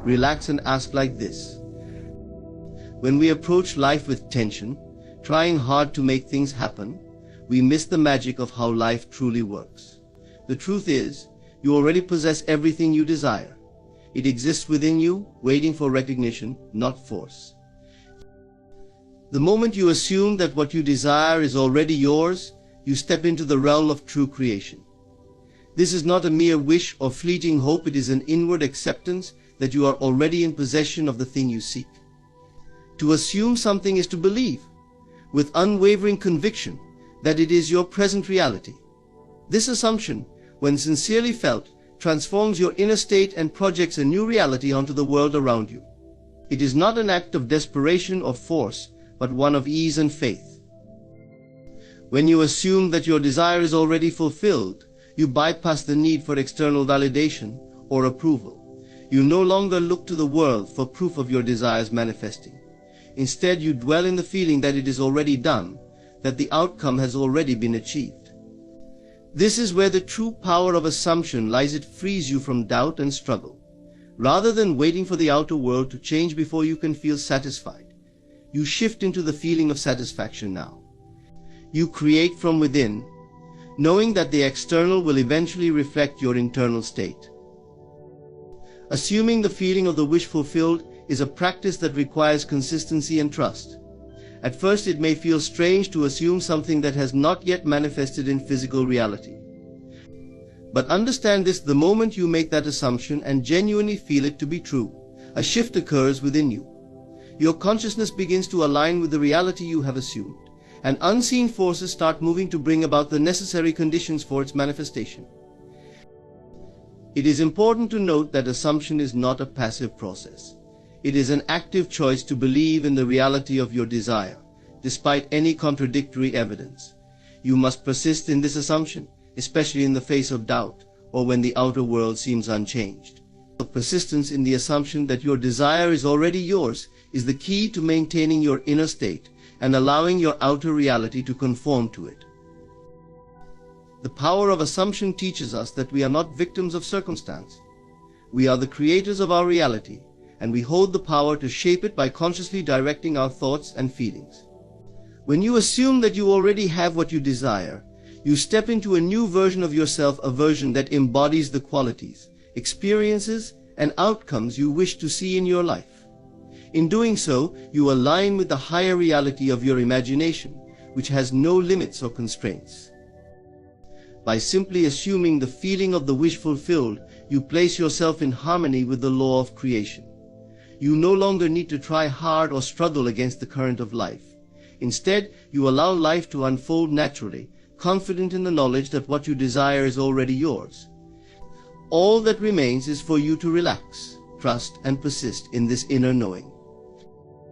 relax and ask like this. When we approach life with tension, trying hard to make things happen, we miss the magic of how life truly works. The truth is, you already possess everything you desire. It exists within you, waiting for recognition, not force. The moment you assume that what you desire is already yours, you step into the realm of true creation. This is not a mere wish or fleeting hope, it is an inward acceptance that you are already in possession of the thing you seek. To assume something is to believe, with unwavering conviction, that it is your present reality. This assumption, when sincerely felt, transforms your inner state and projects a new reality onto the world around you. It is not an act of desperation or force, but one of ease and faith. When you assume that your desire is already fulfilled, you bypass the need for external validation or approval. You no longer look to the world for proof of your desires manifesting. Instead, you dwell in the feeling that it is already done, that the outcome has already been achieved. This is where the true power of assumption lies. It frees you from doubt and struggle. Rather than waiting for the outer world to change before you can feel satisfied, you shift into the feeling of satisfaction now. You create from within, knowing that the external will eventually reflect your internal state. Assuming the feeling of the wish fulfilled is a practice that requires consistency and trust. At first it may feel strange to assume something that has not yet manifested in physical reality. But understand this: the moment you make that assumption and genuinely feel it to be true, a shift occurs within you. Your consciousness begins to align with the reality you have assumed, and unseen forces start moving to bring about the necessary conditions for its manifestation. It is important to note that assumption is not a passive process. It is an active choice to believe in the reality of your desire, despite any contradictory evidence. You must persist in this assumption, especially in the face of doubt, or when the outer world seems unchanged. Persistence in the assumption that your desire is already yours is the key to maintaining your inner state and allowing your outer reality to conform to it. The power of assumption teaches us that we are not victims of circumstance. We are the creators of our reality, and we hold the power to shape it by consciously directing our thoughts and feelings. When you assume that you already have what you desire, you step into a new version of yourself, a version that embodies the qualities, experiences, and outcomes you wish to see in your life. In doing so, you align with the higher reality of your imagination, which has no limits or constraints. By simply assuming the feeling of the wish fulfilled, you place yourself in harmony with the law of creation. You no longer need to try hard or struggle against the current of life. Instead, you allow life to unfold naturally, confident in the knowledge that what you desire is already yours. All that remains is for you to relax, trust, and persist in this inner knowing.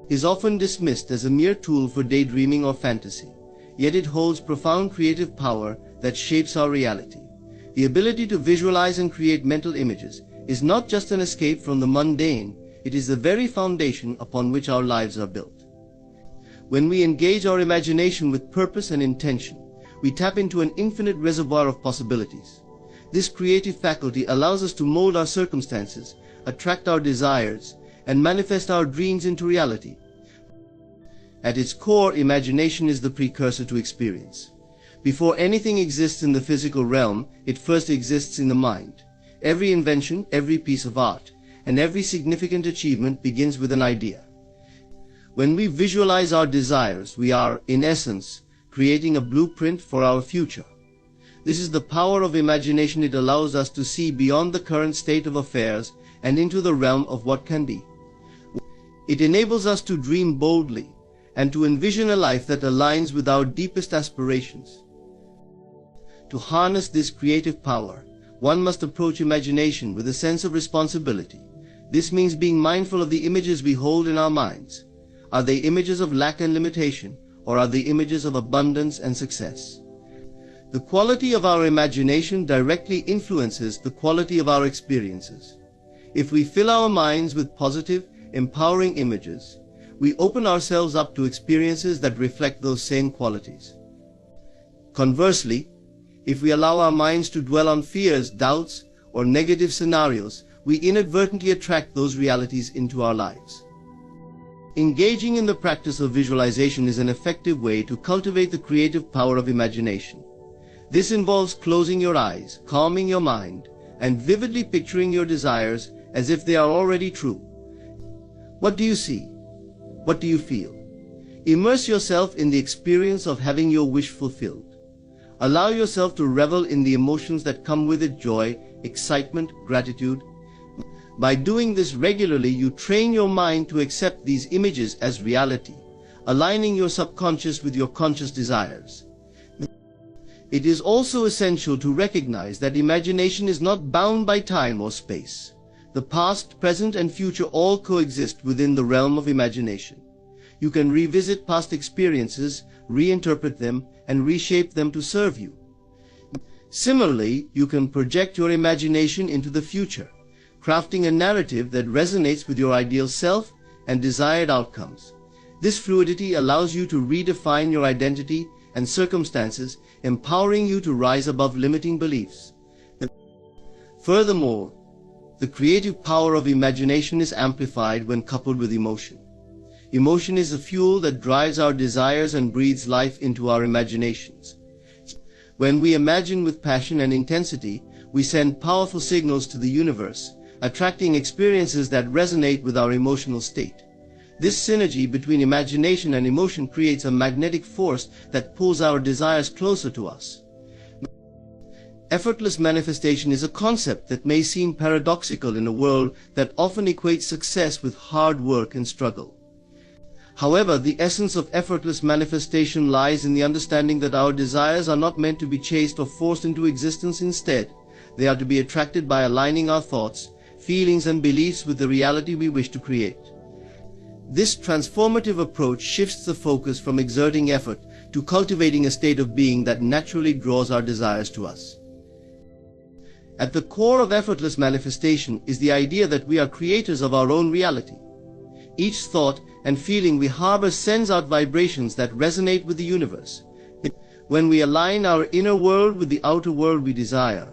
It is often dismissed as a mere tool for daydreaming or fantasy, yet it holds profound creative power that shapes our reality. The ability to visualize and create mental images is not just an escape from the mundane, it is the very foundation upon which our lives are built. When we engage our imagination with purpose and intention, we tap into an infinite reservoir of possibilities. This creative faculty allows us to mold our circumstances, attract our desires, and manifest our dreams into reality. At its core, imagination is the precursor to experience. Before anything exists in the physical realm, it first exists in the mind. Every invention, every piece of art, and every significant achievement begins with an idea. When we visualize our desires, we are, in essence, creating a blueprint for our future. This is the power of imagination. It allows us to see beyond the current state of affairs and into the realm of what can be. It enables us to dream boldly and to envision a life that aligns with our deepest aspirations. To harness this creative power, one must approach imagination with a sense of responsibility. This means being mindful of the images we hold in our minds. Are they images of lack and limitation, or are they images of abundance and success? The quality of our imagination directly influences the quality of our experiences. If we fill our minds with positive, empowering images, we open ourselves up to experiences that reflect those same qualities. Conversely, if we allow our minds to dwell on fears, doubts, or negative scenarios, we inadvertently attract those realities into our lives. Engaging in the practice of visualization is an effective way to cultivate the creative power of imagination. This involves closing your eyes, calming your mind, and vividly picturing your desires as if they are already true. What do you see? What do you feel? Immerse yourself in the experience of having your wish fulfilled. Allow yourself to revel in the emotions that come with it: joy, excitement, gratitude. By doing this regularly, you train your mind to accept these images as reality, aligning your subconscious with your conscious desires. It is also essential to recognize that imagination is not bound by time or space. The past, present, and future all coexist within the realm of imagination. You can revisit past experiences, reinterpret them, and reshape them to serve you. Similarly, you can project your imagination into the future, crafting a narrative that resonates with your ideal self and desired outcomes. This fluidity allows you to redefine your identity and circumstances, empowering you to rise above limiting beliefs. Furthermore, the creative power of imagination is amplified when coupled with emotion. Emotion is the fuel that drives our desires and breathes life into our imaginations. When we imagine with passion and intensity, we send powerful signals to the universe, attracting experiences that resonate with our emotional state. This synergy between imagination and emotion creates a magnetic force that pulls our desires closer to us. Effortless manifestation is a concept that may seem paradoxical in a world that often equates success with hard work and struggle. However, the essence of effortless manifestation lies in the understanding that our desires are not meant to be chased or forced into existence. Instead, they are to be attracted by aligning our thoughts, feelings, and beliefs with the reality we wish to create. This transformative approach shifts the focus from exerting effort to cultivating a state of being that naturally draws our desires to us. At the core of effortless manifestation is the idea that we are creators of our own reality. Each thought and feeling we harbor sends out vibrations that resonate with the universe. When we align our inner world with the outer world we desire,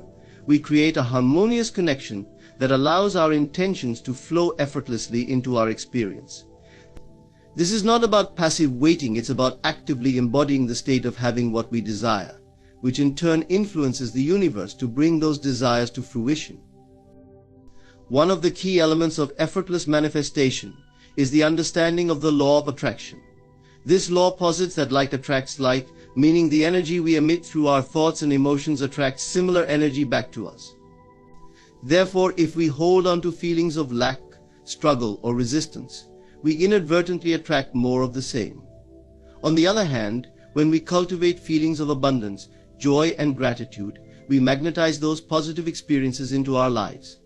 we create a harmonious connection that allows our intentions to flow effortlessly into our experience. This is not about passive waiting, it's about actively embodying the state of having what we desire, which in turn influences the universe to bring those desires to fruition. One of the key elements of effortless manifestation is the understanding of the law of attraction. This law posits that like attracts like, meaning the energy we emit through our thoughts and emotions attracts similar energy back to us. Therefore, if we hold on to feelings of lack, struggle, or resistance, we inadvertently attract more of the same. On the other hand, when we cultivate feelings of abundance, joy, and gratitude, we magnetize those positive experiences into our lives.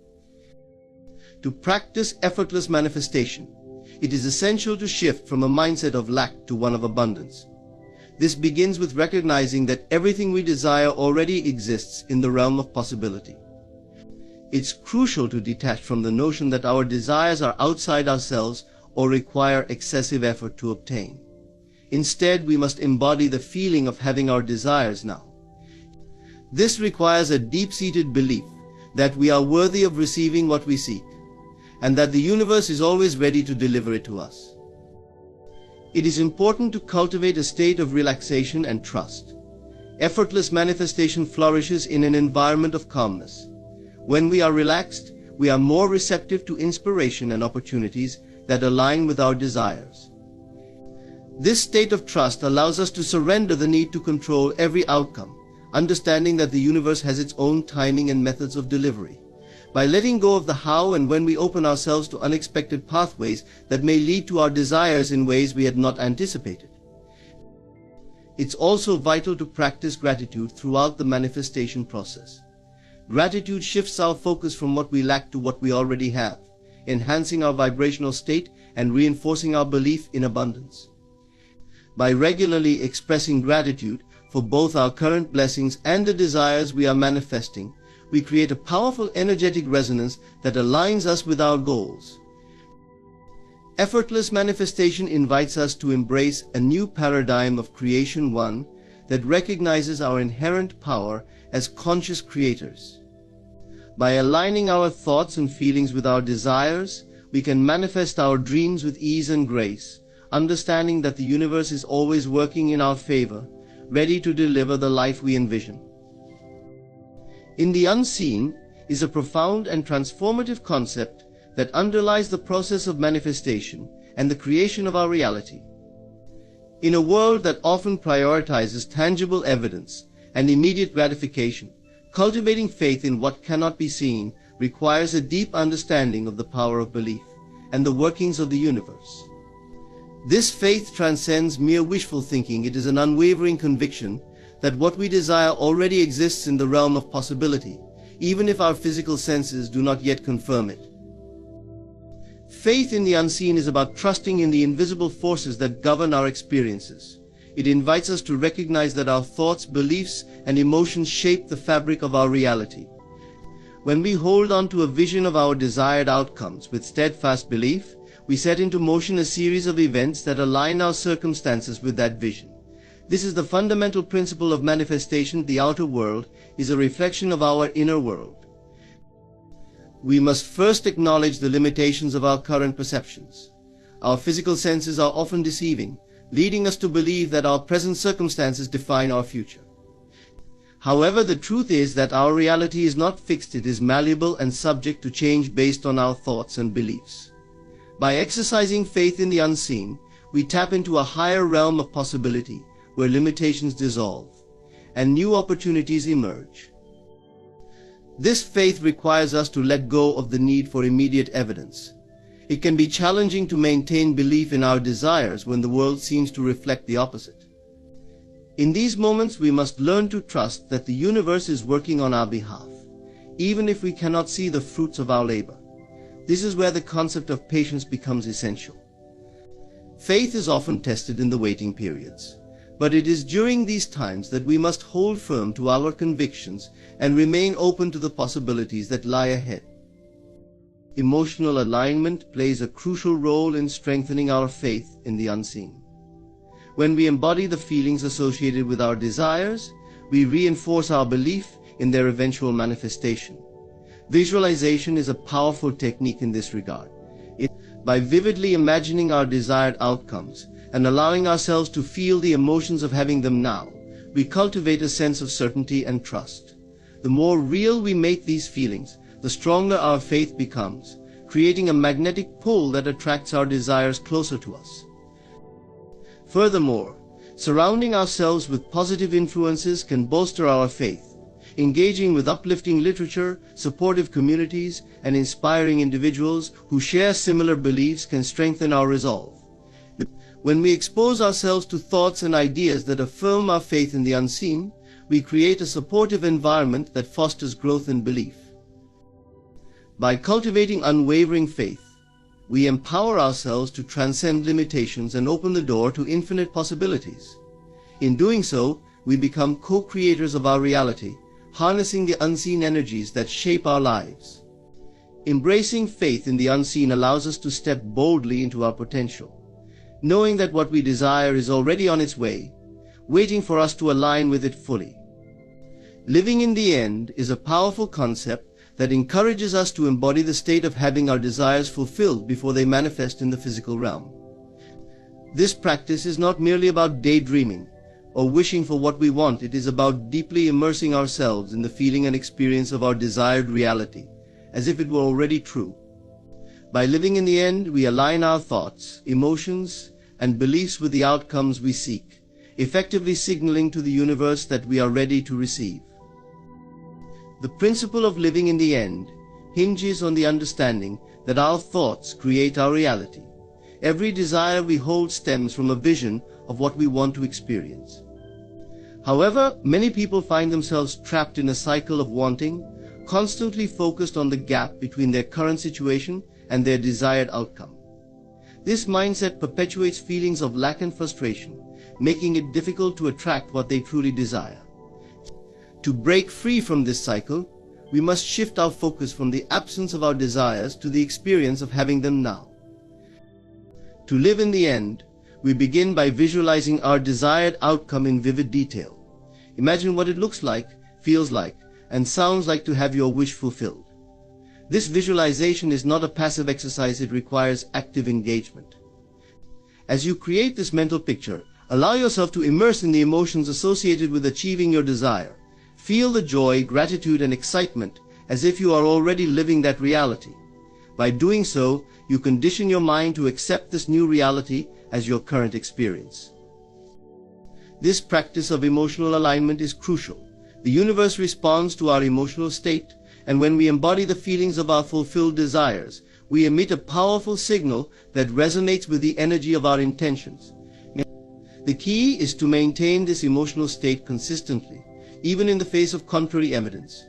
To practice effortless manifestation, it is essential to shift from a mindset of lack to one of abundance. This begins with recognizing that everything we desire already exists in the realm of possibility. It's crucial to detach from the notion that our desires are outside ourselves or require excessive effort to obtain. Instead, we must embody the feeling of having our desires now. This requires a deep-seated belief that we are worthy of receiving what we seek, and that the universe is always ready to deliver it to us. It is important to cultivate a state of relaxation and trust. Effortless manifestation flourishes in an environment of calmness. When we are relaxed, we are more receptive to inspiration and opportunities that align with our desires. This state of trust allows us to surrender the need to control every outcome, understanding that the universe has its own timing and methods of delivery. By letting go of the how and when, we open ourselves to unexpected pathways that may lead to our desires in ways we had not anticipated. It's also vital to practice gratitude throughout the manifestation process. Gratitude shifts our focus from what we lack to what we already have, enhancing our vibrational state and reinforcing our belief in abundance. By regularly expressing gratitude for both our current blessings and the desires we are manifesting, we create a powerful energetic resonance that aligns us with our goals. Effortless manifestation invites us to embrace a new paradigm of creation, one that recognizes our inherent power as conscious creators. By aligning our thoughts and feelings with our desires, we can manifest our dreams with ease and grace, understanding that the universe is always working in our favor, ready to deliver the life we envision. In the unseen is a profound and transformative concept that underlies the process of manifestation and the creation of our reality. In a world that often prioritizes tangible evidence and immediate gratification, cultivating faith in what cannot be seen requires a deep understanding of the power of belief and the workings of the universe. This faith transcends mere wishful thinking. It is an unwavering conviction that what we desire already exists in the realm of possibility, even if our physical senses do not yet confirm it. Faith in the unseen is about trusting in the invisible forces that govern our experiences. It invites us to recognize that our thoughts, beliefs, and emotions shape the fabric of our reality. When we hold on to a vision of our desired outcomes with steadfast belief, we set into motion a series of events that align our circumstances with that vision. This is the fundamental principle of manifestation. The outer world is a reflection of our inner world. We must first acknowledge the limitations of our current perceptions. Our physical senses are often deceiving, leading us to believe that our present circumstances define our future. However, the truth is that our reality is not fixed. It is malleable and subject to change based on our thoughts and beliefs. By exercising faith in the unseen, we tap into a higher realm of possibility where limitations dissolve and new opportunities emerge. This faith requires us to let go of the need for immediate evidence. It can be challenging to maintain belief in our desires when the world seems to reflect the opposite. In these moments, we must learn to trust that the universe is working on our behalf, even if we cannot see the fruits of our labor. This is where the concept of patience becomes essential. Faith is often tested in the waiting periods, but it is during these times that we must hold firm to our convictions and remain open to the possibilities that lie ahead. Emotional alignment plays a crucial role in strengthening our faith in the unseen. When we embody the feelings associated with our desires, we reinforce our belief in their eventual manifestation. Visualization is a powerful technique in this regard. By vividly imagining our desired outcomes and allowing ourselves to feel the emotions of having them now, we cultivate a sense of certainty and trust. The more real we make these feelings, the stronger our faith becomes, creating a magnetic pull that attracts our desires closer to us. Furthermore, surrounding ourselves with positive influences can bolster our faith. Engaging with uplifting literature, supportive communities, and inspiring individuals who share similar beliefs can strengthen our resolve. When we expose ourselves to thoughts and ideas that affirm our faith in the unseen, we create a supportive environment that fosters growth and belief. By cultivating unwavering faith, we empower ourselves to transcend limitations and open the door to infinite possibilities. In doing so, we become co-creators of our reality, harnessing the unseen energies that shape our lives. Embracing faith in the unseen allows us to step boldly into our potential, knowing that what we desire is already on its way, waiting for us to align with it fully. Living in the end is a powerful concept that encourages us to embody the state of having our desires fulfilled before they manifest in the physical realm. This practice is not merely about daydreaming or wishing for what we want. It is about deeply immersing ourselves in the feeling and experience of our desired reality, as if it were already true. By living in the end, we align our thoughts, emotions, and beliefs with the outcomes we seek, effectively signaling to the universe that we are ready to receive. The principle of living in the end hinges on the understanding that our thoughts create our reality. Every desire we hold stems from a vision of what we want to experience. However, many people find themselves trapped in a cycle of wanting, constantly focused on the gap between their current situation and their desired outcome. This mindset perpetuates feelings of lack and frustration, making it difficult to attract what they truly desire. To break free from this cycle, we must shift our focus from the absence of our desires to the experience of having them now. To live in the end, we begin by visualizing our desired outcome in vivid detail. Imagine what it looks like, feels like, and sounds like to have your wish fulfilled. This visualization is not a passive exercise, it requires active engagement. As you create this mental picture, allow yourself to immerse in the emotions associated with achieving your desire. Feel the joy, gratitude, and excitement as if you are already living that reality. By doing so, you condition your mind to accept this new reality as your current experience. This practice of emotional alignment is crucial. The universe responds to our emotional state, and when we embody the feelings of our fulfilled desires, we emit a powerful signal that resonates with the energy of our intentions. The key is to maintain this emotional state consistently, even in the face of contrary evidence.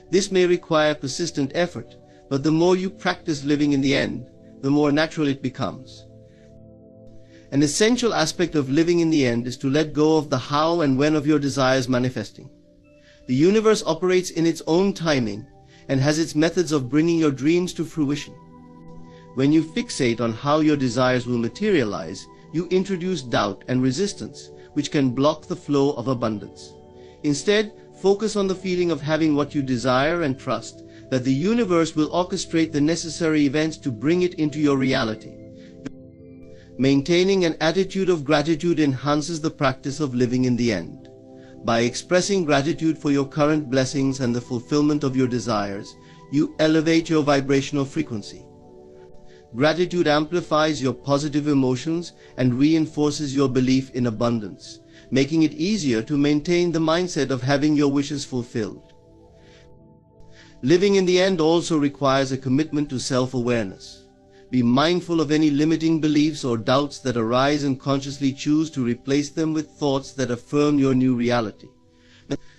This may require persistent effort, but the more you practice living in the end, the more natural it becomes. An essential aspect of living in the end is to let go of the how and when of your desires manifesting. The universe operates in its own timing and has its methods of bringing your dreams to fruition. When you fixate on how your desires will materialize, you introduce doubt and resistance, which can block the flow of abundance. Instead, focus on the feeling of having what you desire and trust that the universe will orchestrate the necessary events to bring it into your reality. Maintaining an attitude of gratitude enhances the practice of living in the end. By expressing gratitude for your current blessings and the fulfillment of your desires, you elevate your vibrational frequency. Gratitude amplifies your positive emotions and reinforces your belief in abundance, making it easier to maintain the mindset of having your wishes fulfilled. Living in the end also requires a commitment to self-awareness. Be mindful of any limiting beliefs or doubts that arise and consciously choose to replace them with thoughts that affirm your new reality.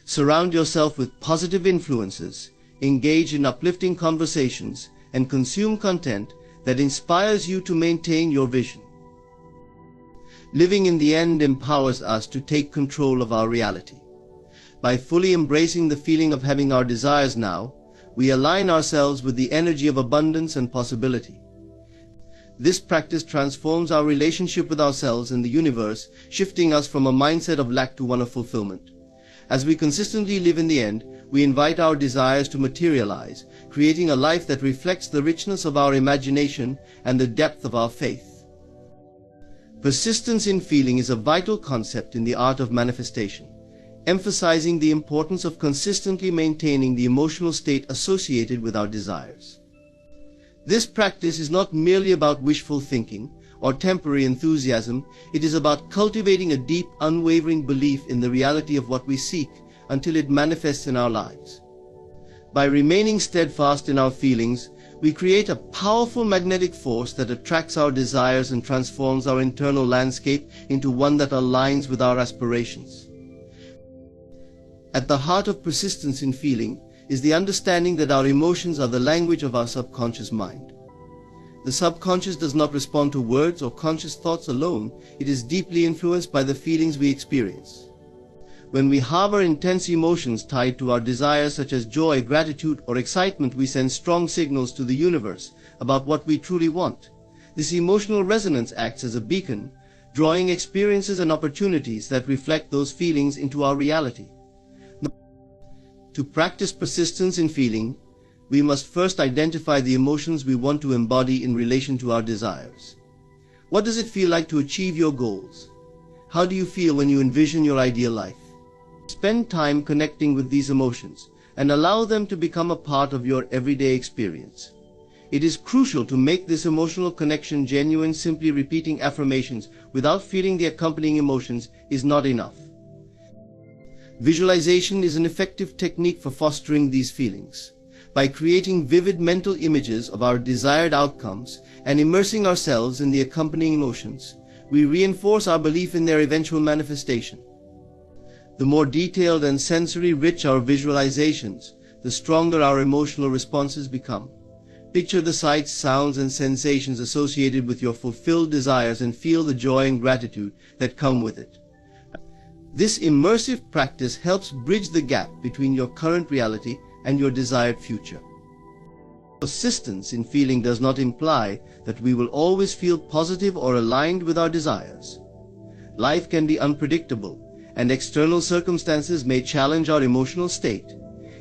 Surround yourself with positive influences, engage in uplifting conversations, and consume content that inspires you to maintain your vision. Living in the end empowers us to take control of our reality. By fully embracing the feeling of having our desires now, we align ourselves with the energy of abundance and possibility. This practice transforms our relationship with ourselves and the universe, shifting us from a mindset of lack to one of fulfillment. As we consistently live in the end, we invite our desires to materialize, creating a life that reflects the richness of our imagination and the depth of our faith. Persistence in feeling is a vital concept in the art of manifestation, emphasizing the importance of consistently maintaining the emotional state associated with our desires. This practice is not merely about wishful thinking or temporary enthusiasm, it is about cultivating a deep, unwavering belief in the reality of what we seek until it manifests in our lives. By remaining steadfast in our feelings, we create a powerful magnetic force that attracts our desires and transforms our internal landscape into one that aligns with our aspirations. At the heart of persistence in feeling is the understanding that our emotions are the language of our subconscious mind. The subconscious does not respond to words or conscious thoughts alone, it is deeply influenced by the feelings we experience. When we harbor intense emotions tied to our desires such as joy, gratitude, or excitement, we send strong signals to the universe about what we truly want. This emotional resonance acts as a beacon, drawing experiences and opportunities that reflect those feelings into our reality. To practice persistence in feeling, we must first identify the emotions we want to embody in relation to our desires. What does it feel like to achieve your goals? How do you feel when you envision your ideal life? Spend time connecting with these emotions and allow them to become a part of your everyday experience. It is crucial to make this emotional connection genuine. Simply repeating affirmations without feeling the accompanying emotions is not enough. Visualization is an effective technique for fostering these feelings. By creating vivid mental images of our desired outcomes and immersing ourselves in the accompanying emotions, we reinforce our belief in their eventual manifestation. The more detailed and sensory-rich our visualizations, the stronger our emotional responses become. Picture the sights, sounds, and sensations associated with your fulfilled desires and feel the joy and gratitude that come with it. This immersive practice helps bridge the gap between your current reality and your desired future. Persistence in feeling does not imply that we will always feel positive or aligned with our desires. Life can be unpredictable, and external circumstances may challenge our emotional state.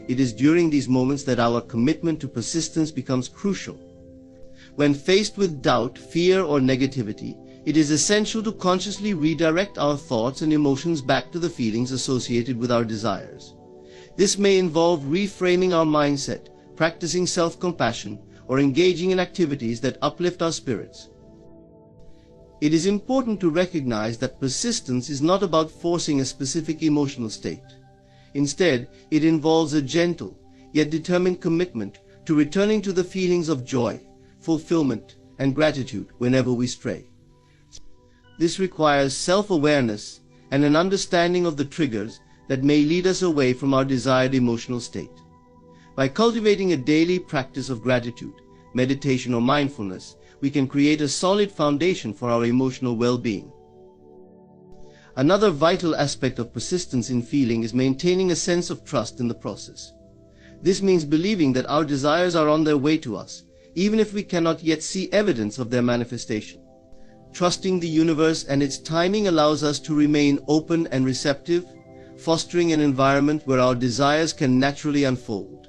it is during these moments that our commitment to persistence becomes crucial. When faced with doubt, fear, or negativity, it is essential to consciously redirect our thoughts and emotions back to the feelings associated with our desires. This may involve reframing our mindset, practicing self-compassion, or engaging in activities that uplift our spirits. It is important to recognize that persistence is not about forcing a specific emotional state. Instead, it involves a gentle, yet determined commitment to returning to the feelings of joy, fulfillment, and gratitude whenever we stray. This requires self-awareness and an understanding of the triggers that may lead us away from our desired emotional state. By cultivating a daily practice of gratitude, meditation, or mindfulness, we can create a solid foundation for our emotional well-being. Another vital aspect of persistence in feeling is maintaining a sense of trust in the process. This means believing that our desires are on their way to us, even if we cannot yet see evidence of their manifestation. Trusting the universe and its timing allows us to remain open and receptive, fostering an environment where our desires can naturally unfold.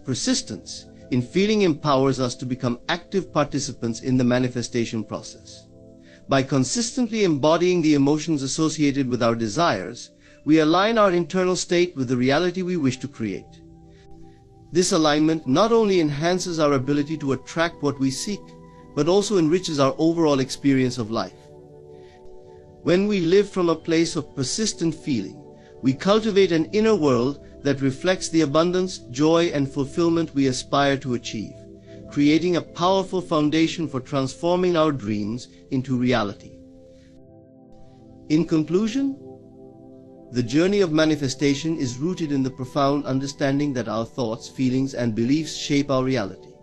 Persistence in feeling empowers us to become active participants in the manifestation process. By consistently embodying the emotions associated with our desires, we align our internal state with the reality we wish to create. This alignment not only enhances our ability to attract what we seek, but also enriches our overall experience of life. When we live from a place of persistent feeling, we cultivate an inner world that reflects the abundance, joy, and fulfillment we aspire to achieve, creating a powerful foundation for transforming our dreams into reality. In conclusion, the journey of manifestation is rooted in the profound understanding that our thoughts, feelings, and beliefs shape our reality.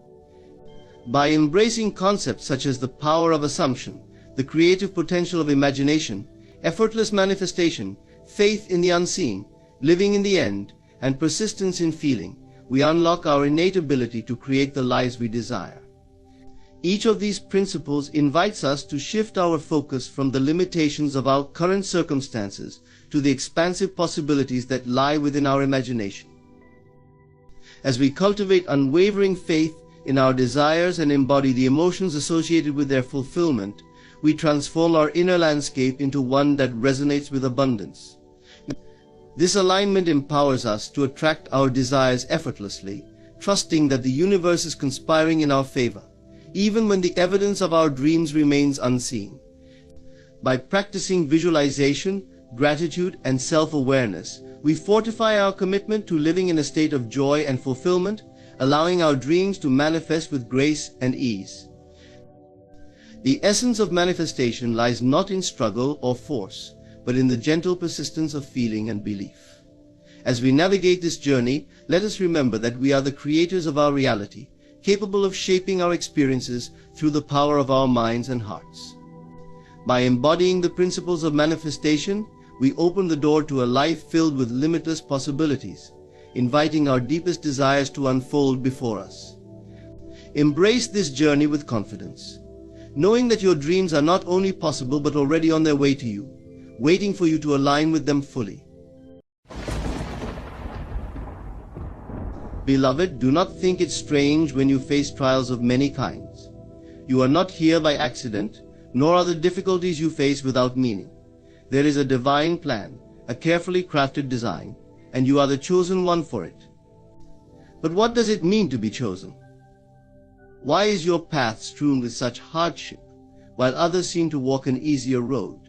By embracing concepts such as the power of assumption, the creative potential of imagination, effortless manifestation, faith in the unseen, living in the end, and persistence in feeling, we unlock our innate ability to create the lives we desire. Each of these principles invites us to shift our focus from the limitations of our current circumstances to the expansive possibilities that lie within our imagination. As we cultivate unwavering faith in our desires and embody the emotions associated with their fulfillment, we transform our inner landscape into one that resonates with abundance. This alignment empowers us to attract our desires effortlessly, trusting that the universe is conspiring in our favor, even when the evidence of our dreams remains unseen. By practicing visualization, gratitude, and self-awareness, we fortify our commitment to living in a state of joy and fulfillment, allowing our dreams to manifest with grace and ease. The essence of manifestation lies not in struggle or force, but in the gentle persistence of feeling and belief. As we navigate this journey, let us remember that we are the creators of our reality, capable of shaping our experiences through the power of our minds and hearts. By embodying the principles of manifestation, we open the door to a life filled with limitless possibilities, inviting our deepest desires to unfold before us. Embrace this journey with confidence, knowing that your dreams are not only possible but already on their way to you, waiting for you to align with them fully. Beloved, do not think it strange when you face trials of many kinds. You are not here by accident, nor are the difficulties you face without meaning. There is a divine plan, a carefully crafted design, and you are the chosen one for it. But what does it mean to be chosen? Why is your path strewn with such hardship, while others seem to walk an easier road?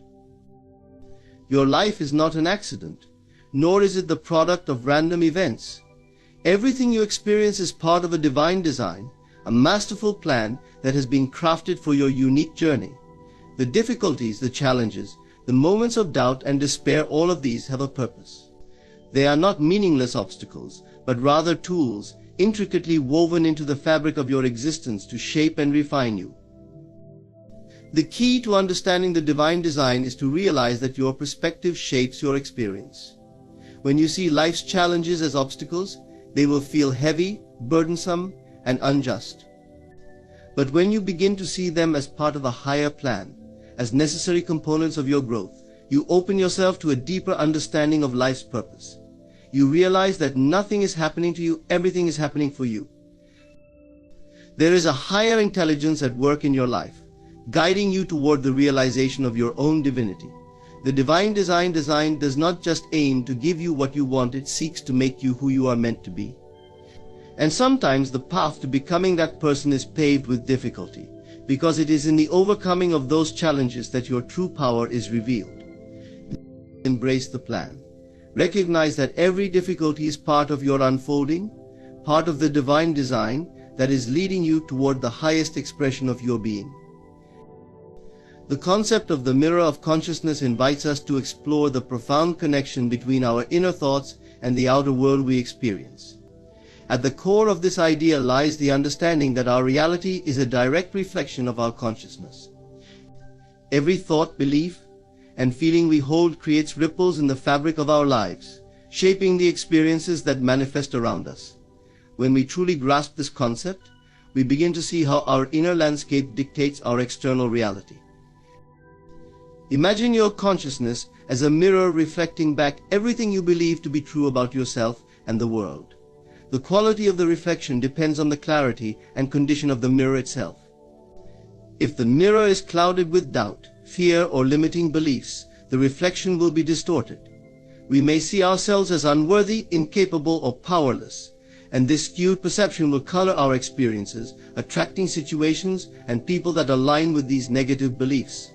Your life is not an accident, nor is it the product of random events. Everything you experience is part of a divine design, a masterful plan that has been crafted for your unique journey. The difficulties, the challenges, the moments of doubt and despair, all of these have a purpose. They are not meaningless obstacles, but rather tools intricately woven into the fabric of your existence to shape and refine you. The key to understanding the divine design is to realize that your perspective shapes your experience. When you see life's challenges as obstacles, they will feel heavy, burdensome, and unjust. But when you begin to see them as part of a higher plan, as necessary components of your growth, you open yourself to a deeper understanding of life's purpose. you realize that nothing is happening to you, everything is happening for you. There is a higher intelligence at work in your life, guiding you toward the realization of your own divinity. The divine design does not just aim to give you what you want, it seeks to make you who you are meant to be. And sometimes the path to becoming that person is paved with difficulty, because it is in the overcoming of those challenges that your true power is revealed. Embrace the plan. Recognize that every difficulty is part of your unfolding, part of the divine design that is leading you toward the highest expression of your being. The concept of the mirror of consciousness invites us to explore the profound connection between our inner thoughts and the outer world we experience. At the core of this idea lies the understanding that our reality is a direct reflection of our consciousness. Every thought, belief, and feeling we hold creates ripples in the fabric of our lives, shaping the experiences that manifest around us. When we truly grasp this concept, we begin to see how our inner landscape dictates our external reality. Imagine your consciousness as a mirror reflecting back everything you believe to be true about yourself and the world. The quality of the reflection depends on the clarity and condition of the mirror itself. If the mirror is clouded with doubt, fear, or limiting beliefs, the reflection will be distorted. We may see ourselves as unworthy, incapable, or powerless, and this skewed perception will color our experiences, attracting situations and people that align with these negative beliefs.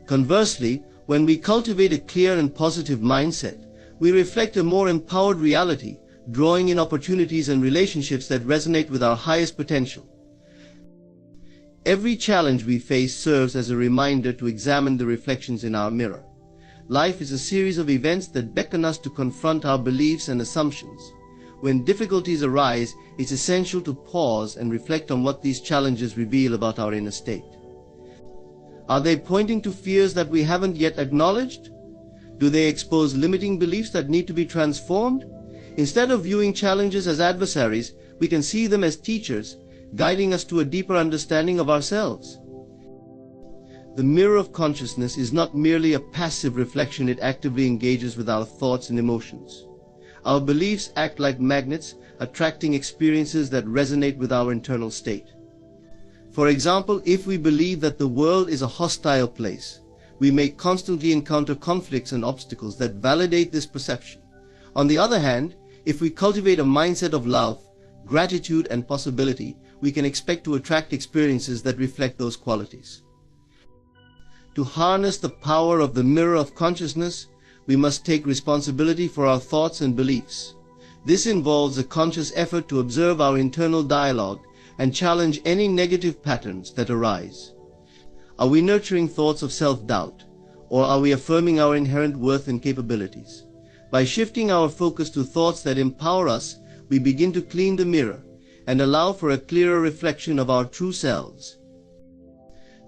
Conversely, when we cultivate a clear and positive mindset, we reflect a more empowered reality, drawing in opportunities and relationships that resonate with our highest potential. Every challenge we face serves as a reminder to examine the reflections in our mirror. Life is a series of events that beckon us to confront our beliefs and assumptions. When difficulties arise, it's essential to pause and reflect on what these challenges reveal about our inner state. Are they pointing to fears that we haven't yet acknowledged? Do they expose limiting beliefs that need to be transformed? Instead of viewing challenges as adversaries, we can see them as teachers, guiding us to a deeper understanding of ourselves. The mirror of consciousness is not merely a passive reflection, it actively engages with our thoughts and emotions. Our beliefs act like magnets, attracting experiences that resonate with our internal state. For example, if we believe that the world is a hostile place, we may constantly encounter conflicts and obstacles that validate this perception. On the other hand, if we cultivate a mindset of love, gratitude, and possibility, we can expect to attract experiences that reflect those qualities. To harness the power of the mirror of consciousness, we must take responsibility for our thoughts and beliefs. This involves a conscious effort to observe our internal dialogue and challenge any negative patterns that arise. Are we nurturing thoughts of self-doubt, or are we affirming our inherent worth and capabilities? By shifting our focus to thoughts that empower us, we begin to clean the mirror and allow for a clearer reflection of our true selves.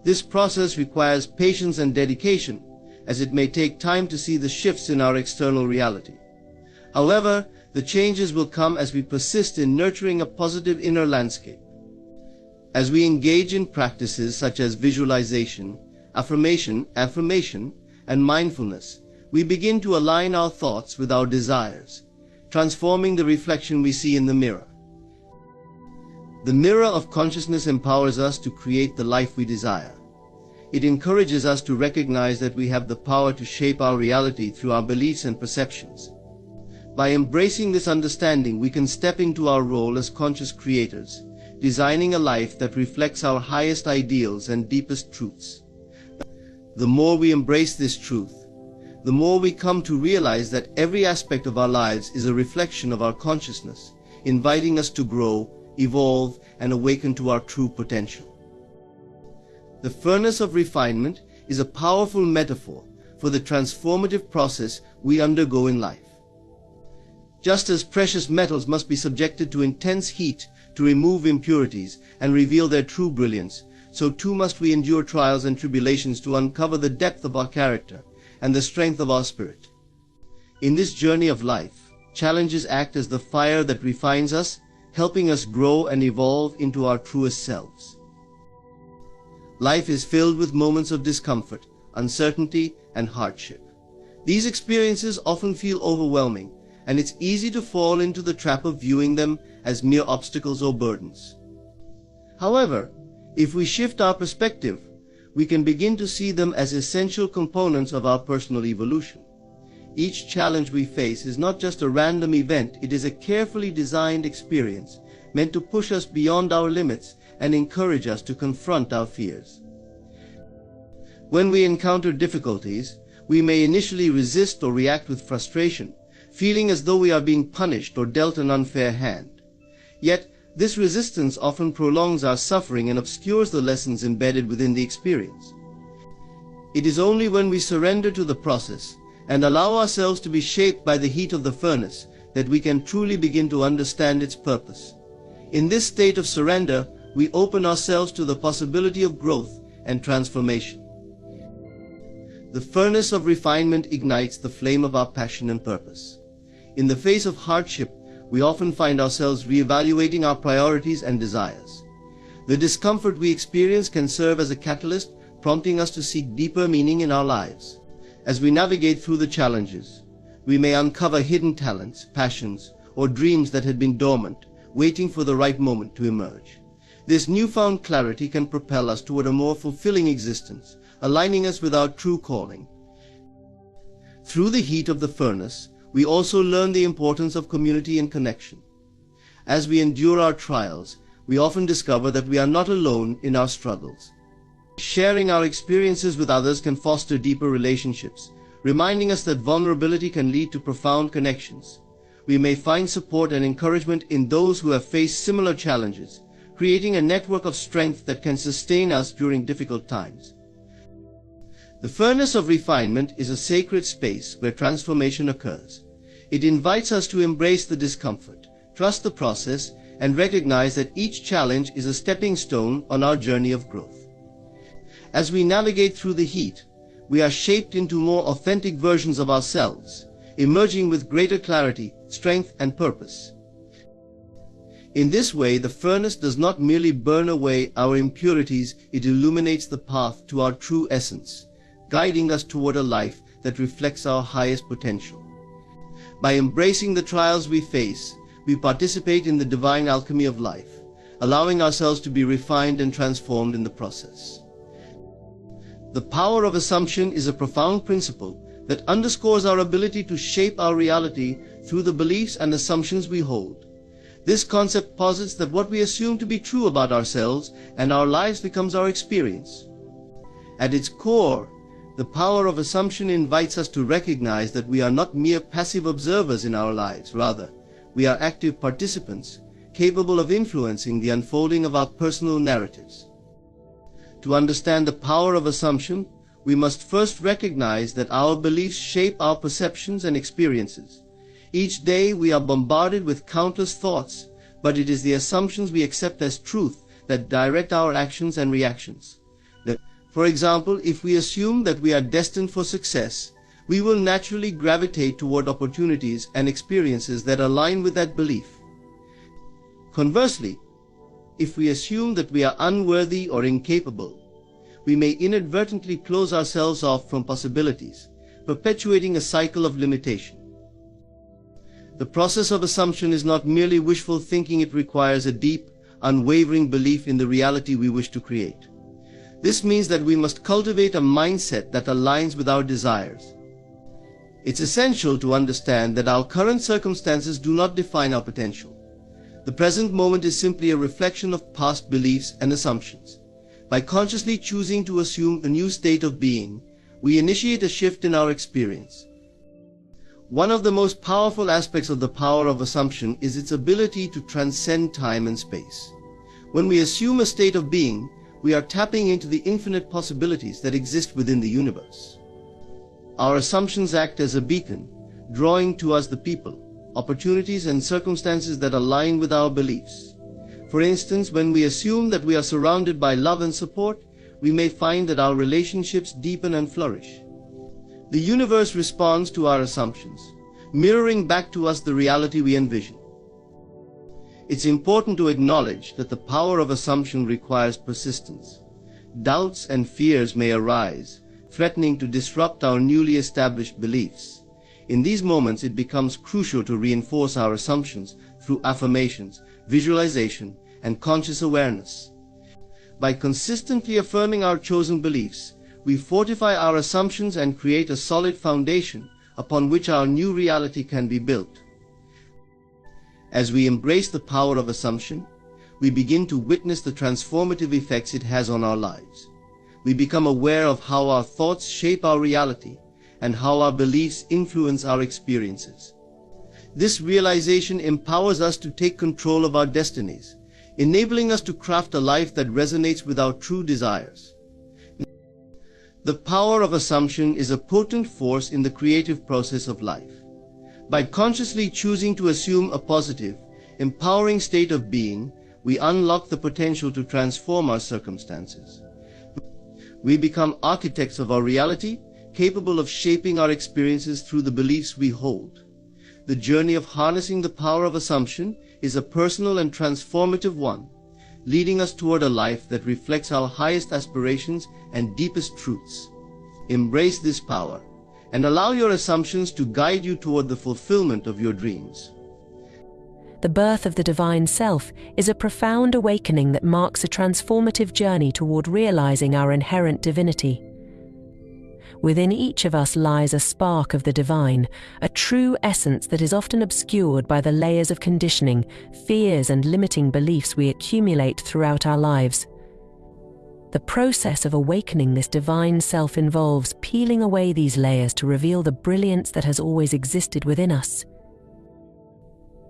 This process requires patience and dedication, as it may take time to see the shifts in our external reality. However, the changes will come as we persist in nurturing a positive inner landscape. As we engage in practices such as visualization, affirmation, and mindfulness, we begin to align our thoughts with our desires, transforming the reflection we see in the mirror. The mirror of consciousness empowers us to create the life we desire. It encourages us to recognize that we have the power to shape our reality through our beliefs and perceptions. By embracing this understanding, we can step into our role as conscious creators, designing a life that reflects our highest ideals and deepest truths. The more we embrace this truth, the more we come to realize that every aspect of our lives is a reflection of our consciousness, inviting us to grow, evolve, and awaken to our true potential. The furnace of refinement is a powerful metaphor for the transformative process we undergo in life. Just as precious metals must be subjected to intense heat to remove impurities and reveal their true brilliance, so too must we endure trials and tribulations to uncover the depth of our character and the strength of our spirit. In this journey of life, challenges act as the fire that refines us, helping us grow and evolve into our truest selves. Life is filled with moments of discomfort, uncertainty, and hardship. These experiences often feel overwhelming, and it's easy to fall into the trap of viewing them as mere obstacles or burdens. However, if we shift our perspective, we can begin to see them as essential components of our personal evolution. Each challenge we face is not just a random event, it is a carefully designed experience meant to push us beyond our limits and encourage us to confront our fears. When we encounter difficulties, we may initially resist or react with frustration, feeling as though we are being punished or dealt an unfair hand. Yet, this resistance often prolongs our suffering and obscures the lessons embedded within the experience. It is only when we surrender to the process and allow ourselves to be shaped by the heat of the furnace that we can truly begin to understand its purpose. In this state of surrender, we open ourselves to the possibility of growth and transformation. The furnace of refinement ignites the flame of our passion and purpose. In the face of hardship, we often find ourselves reevaluating our priorities and desires. The discomfort we experience can serve as a catalyst, prompting us to seek deeper meaning in our lives. As we navigate through the challenges, we may uncover hidden talents, passions, or dreams that had been dormant, waiting for the right moment to emerge. This newfound clarity can propel us toward a more fulfilling existence, aligning us with our true calling. Through the heat of the furnace, we also learn the importance of community and connection. As we endure our trials, we often discover that we are not alone in our struggles. Sharing our experiences with others can foster deeper relationships, reminding us that vulnerability can lead to profound connections. We may find support and encouragement in those who have faced similar challenges, creating a network of strength that can sustain us during difficult times. The furnace of refinement is a sacred space where transformation occurs. It invites us to embrace the discomfort, trust the process, and recognize that each challenge is a stepping stone on our journey of growth. As we navigate through the heat, we are shaped into more authentic versions of ourselves, emerging with greater clarity, strength, and purpose. In this way, the furnace does not merely burn away our impurities, it illuminates the path to our true essence, guiding us toward a life that reflects our highest potential. By embracing the trials we face, we participate in the divine alchemy of life, allowing ourselves to be refined and transformed in the process. The power of assumption is a profound principle that underscores our ability to shape our reality through the beliefs and assumptions we hold. This concept posits that what we assume to be true about ourselves and our lives becomes our experience. At its core, the power of assumption invites us to recognize that we are not mere passive observers in our lives. Rather, we are active participants, capable of influencing the unfolding of our personal narratives. To understand the power of assumption, we must first recognize that our beliefs shape our perceptions and experiences. Each day we are bombarded with countless thoughts, but it is the assumptions we accept as truth that direct our actions and reactions. For example, if we assume that we are destined for success, we will naturally gravitate toward opportunities and experiences that align with that belief. Conversely, if we assume that we are unworthy or incapable, we may inadvertently close ourselves off from possibilities, perpetuating a cycle of limitation. The process of assumption is not merely wishful thinking, it requires a deep, unwavering belief in the reality we wish to create. This means that we must cultivate a mindset that aligns with our desires. It's essential to understand that our current circumstances do not define our potential. The present moment is simply a reflection of past beliefs and assumptions. By consciously choosing to assume a new state of being, we initiate a shift in our experience. One of the most powerful aspects of the power of assumption is its ability to transcend time and space. When we assume a state of being, we are tapping into the infinite possibilities that exist within the universe. Our assumptions act as a beacon, drawing to us the people, opportunities, and circumstances that align with our beliefs. For instance, when we assume that we are surrounded by love and support, we may find that our relationships deepen and flourish. The universe responds to our assumptions, mirroring back to us the reality we envision. It's important to acknowledge that the power of assumption requires persistence. Doubts and fears may arise, threatening to disrupt our newly established beliefs. In these moments, it becomes crucial to reinforce our assumptions through affirmations, visualization, and conscious awareness. By consistently affirming our chosen beliefs, we fortify our assumptions and create a solid foundation upon which our new reality can be built. As we embrace the power of assumption, we begin to witness the transformative effects it has on our lives. We become aware of how our thoughts shape our reality and how our beliefs influence our experiences. This realization empowers us to take control of our destinies, enabling us to craft a life that resonates with our true desires. The power of assumption is a potent force in the creative process of life. By consciously choosing to assume a positive, empowering state of being, we unlock the potential to transform our circumstances. We become architects of our reality, capable of shaping our experiences through the beliefs we hold. The journey of harnessing the power of assumption is a personal and transformative one, leading us toward a life that reflects our highest aspirations and deepest truths. Embrace this power and allow your assumptions to guide you toward the fulfillment of your dreams. The birth of the divine self is a profound awakening that marks a transformative journey toward realizing our inherent divinity. Within each of us lies a spark of the divine, a true essence that is often obscured by the layers of conditioning, fears, and limiting beliefs we accumulate throughout our lives. The process of awakening this divine self involves peeling away these layers to reveal the brilliance that has always existed within us.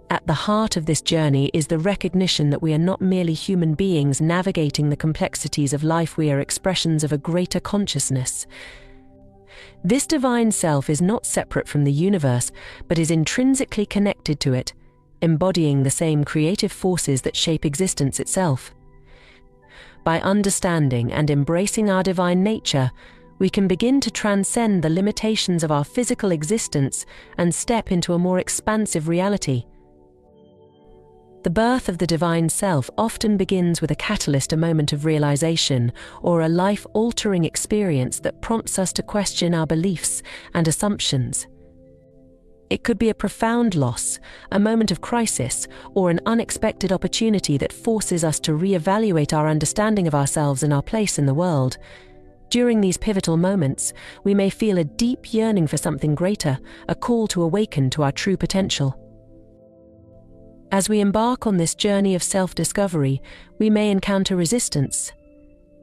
At the heart of this journey is the recognition that we are not merely human beings navigating the complexities of life, we are expressions of a greater consciousness. This divine self is not separate from the universe, but is intrinsically connected to it, embodying the same creative forces that shape existence itself. By understanding and embracing our divine nature, we can begin to transcend the limitations of our physical existence and step into a more expansive reality. The birth of the divine self often begins with a catalyst, a moment of realization, or a life-altering experience that prompts us to question our beliefs and assumptions. It could be a profound loss, a moment of crisis, or an unexpected opportunity that forces us to reevaluate our understanding of ourselves and our place in the world. During these pivotal moments, we may feel a deep yearning for something greater, a call to awaken to our true potential. As we embark on this journey of self-discovery, we may encounter resistance.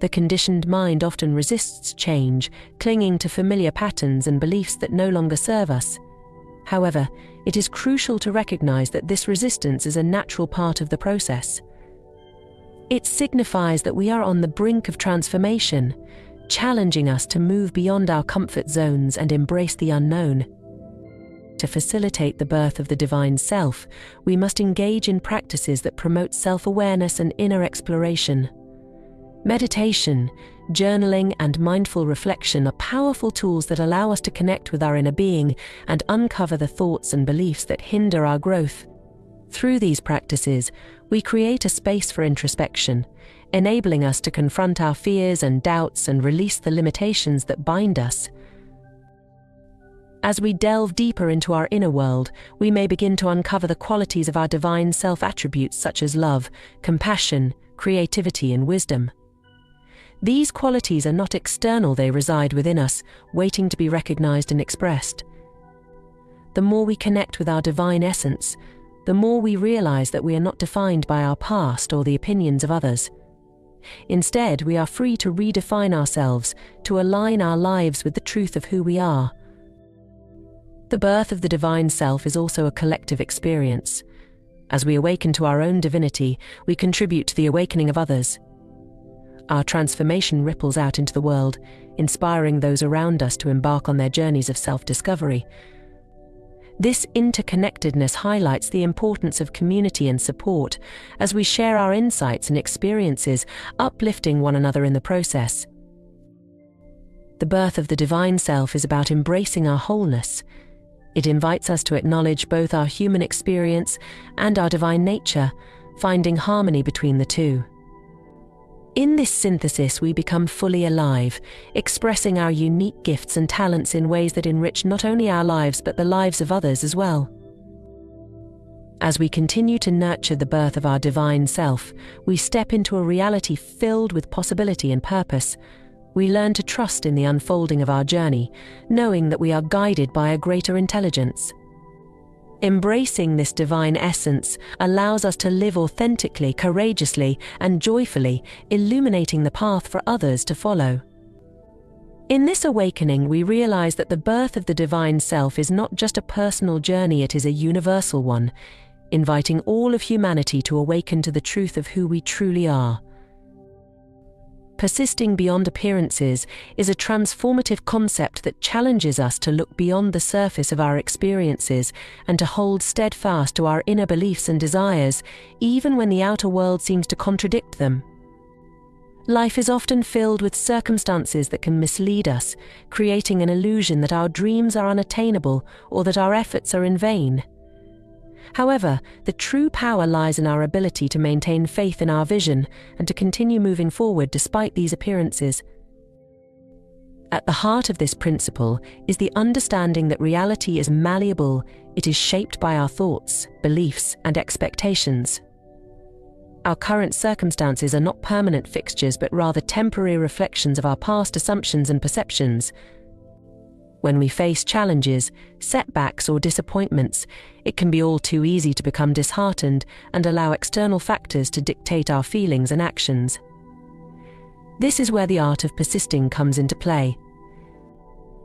The conditioned mind often resists change, clinging to familiar patterns and beliefs that no longer serve us. However, it is crucial to recognize that this resistance is a natural part of the process. It signifies that we are on the brink of transformation, challenging us to move beyond our comfort zones and embrace the unknown. To facilitate the birth of the divine self, we must engage in practices that promote self-awareness and inner exploration. Meditation, journaling, and mindful reflection are powerful tools that allow us to connect with our inner being and uncover the thoughts and beliefs that hinder our growth. Through these practices, we create a space for introspection, enabling us to confront our fears and doubts and release the limitations that bind us. As we delve deeper into our inner world, we may begin to uncover the qualities of our divine self-attributes such as love, compassion, creativity, and wisdom. These qualities are not external, they reside within us, waiting to be recognized and expressed. The more we connect with our divine essence, the more we realize that we are not defined by our past or the opinions of others. Instead, we are free to redefine ourselves, to align our lives with the truth of who we are. The birth of the divine self is also a collective experience. As we awaken to our own divinity, we contribute to the awakening of others. Our transformation ripples out into the world, inspiring those around us to embark on their journeys of self-discovery. This interconnectedness highlights the importance of community and support as we share our insights and experiences, uplifting one another in the process. The birth of the divine self is about embracing our wholeness. It invites us to acknowledge both our human experience and our divine nature, finding harmony between the two. In this synthesis, we become fully alive, expressing our unique gifts and talents in ways that enrich not only our lives but the lives of others as well. As we continue to nurture the birth of our divine self, we step into a reality filled with possibility and purpose. We learn to trust in the unfolding of our journey, knowing that we are guided by a greater intelligence. Embracing this divine essence allows us to live authentically, courageously, and joyfully, illuminating the path for others to follow. In this awakening, we realize that the birth of the divine self is not just a personal journey, it is a universal one, inviting all of humanity to awaken to the truth of who we truly are. Persisting beyond appearances is a transformative concept that challenges us to look beyond the surface of our experiences and to hold steadfast to our inner beliefs and desires, even when the outer world seems to contradict them. Life is often filled with circumstances that can mislead us, creating an illusion that our dreams are unattainable or that our efforts are in vain. However, the true power lies in our ability to maintain faith in our vision and to continue moving forward despite these appearances. At the heart of this principle is the understanding that reality is malleable, it is shaped by our thoughts, beliefs, and expectations. Our current circumstances are not permanent fixtures but rather temporary reflections of our past assumptions and perceptions. When we face challenges, setbacks, or disappointments, it can be all too easy to become disheartened and allow external factors to dictate our feelings and actions. This is where the art of persisting comes into play.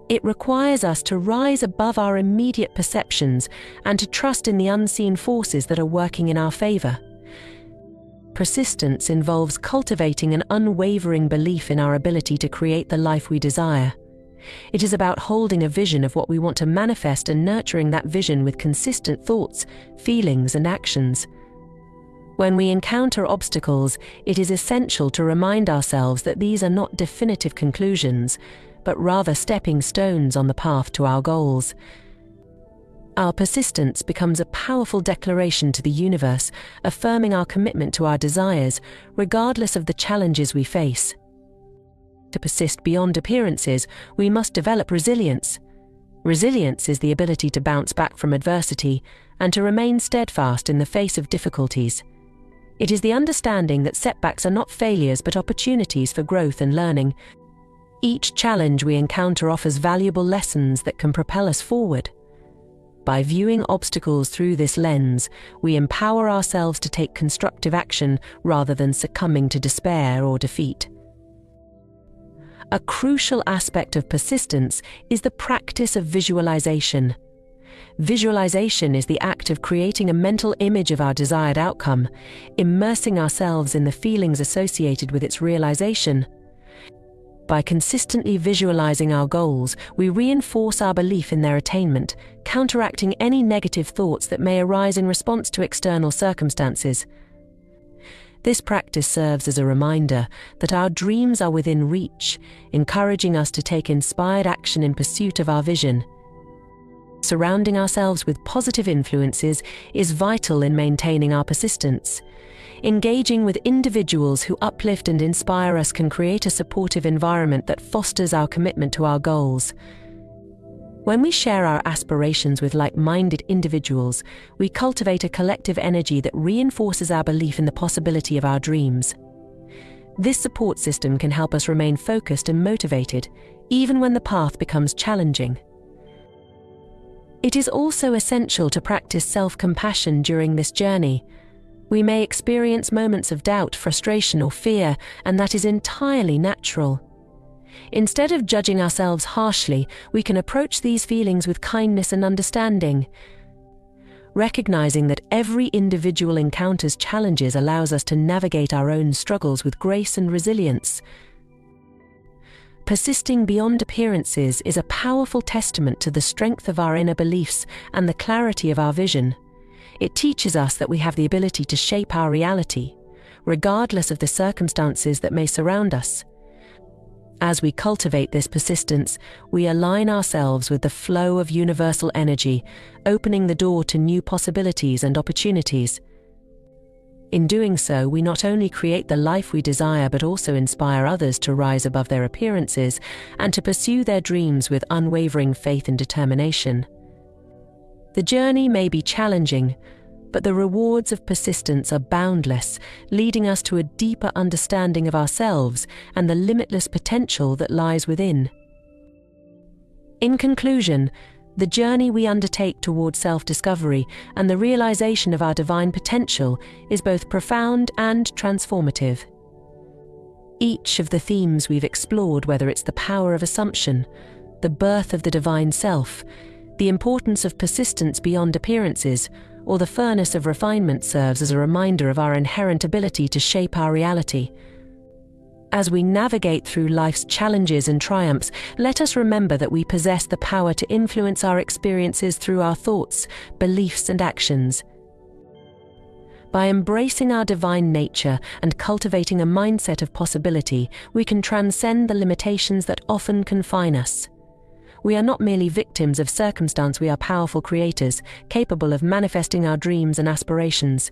It requires us to rise above our immediate perceptions and to trust in the unseen forces that are working in our favor. Persistence involves cultivating an unwavering belief in our ability to create the life we desire. It is about holding a vision of what we want to manifest and nurturing that vision with consistent thoughts, feelings, and actions. When we encounter obstacles, it is essential to remind ourselves that these are not definitive conclusions, but rather stepping stones on the path to our goals. Our persistence becomes a powerful declaration to the universe, affirming our commitment to our desires, regardless of the challenges we face. To persist beyond appearances, we must develop resilience. Resilience is the ability to bounce back from adversity and to remain steadfast in the face of difficulties. It is the understanding that setbacks are not failures but opportunities for growth and learning. Each challenge we encounter offers valuable lessons that can propel us forward. By viewing obstacles through this lens, we empower ourselves to take constructive action rather than succumbing to despair or defeat. A crucial aspect of persistence is the practice of visualization. Visualization is the act of creating a mental image of our desired outcome, immersing ourselves in the feelings associated with its realization. By consistently visualizing our goals, we reinforce our belief in their attainment, counteracting any negative thoughts that may arise in response to external circumstances. This practice serves as a reminder that our dreams are within reach, encouraging us to take inspired action in pursuit of our vision. Surrounding ourselves with positive influences is vital in maintaining our persistence. Engaging with individuals who uplift and inspire us can create a supportive environment that fosters our commitment to our goals. When we share our aspirations with like-minded individuals, we cultivate a collective energy that reinforces our belief in the possibility of our dreams. This support system can help us remain focused and motivated, even when the path becomes challenging. It is also essential to practice self-compassion during this journey. We may experience moments of doubt, frustration, or fear, and that is entirely natural. Instead of judging ourselves harshly, we can approach these feelings with kindness and understanding. Recognizing that every individual encounters challenges allows us to navigate our own struggles with grace and resilience. Persisting beyond appearances is a powerful testament to the strength of our inner beliefs and the clarity of our vision. It teaches us that we have the ability to shape our reality, regardless of the circumstances that may surround us. As we cultivate this persistence, we align ourselves with the flow of universal energy, opening the door to new possibilities and opportunities. In doing so, we not only create the life we desire but also inspire others to rise above their appearances and to pursue their dreams with unwavering faith and determination. The journey may be challenging, but the rewards of persistence are boundless, leading us to a deeper understanding of ourselves and the limitless potential that lies within. In conclusion, the journey we undertake towards self-discovery and the realization of our divine potential is both profound and transformative. Each of the themes we've explored, whether it's the power of assumption, the birth of the divine self, the importance of persistence beyond appearances, or the furnace of refinement, serves as a reminder of our inherent ability to shape our reality. As we navigate through life's challenges and triumphs, let us remember that we possess the power to influence our experiences through our thoughts, beliefs, and actions. By embracing our divine nature and cultivating a mindset of possibility, we can transcend the limitations that often confine us. We are not merely victims of circumstance, we are powerful creators, capable of manifesting our dreams and aspirations.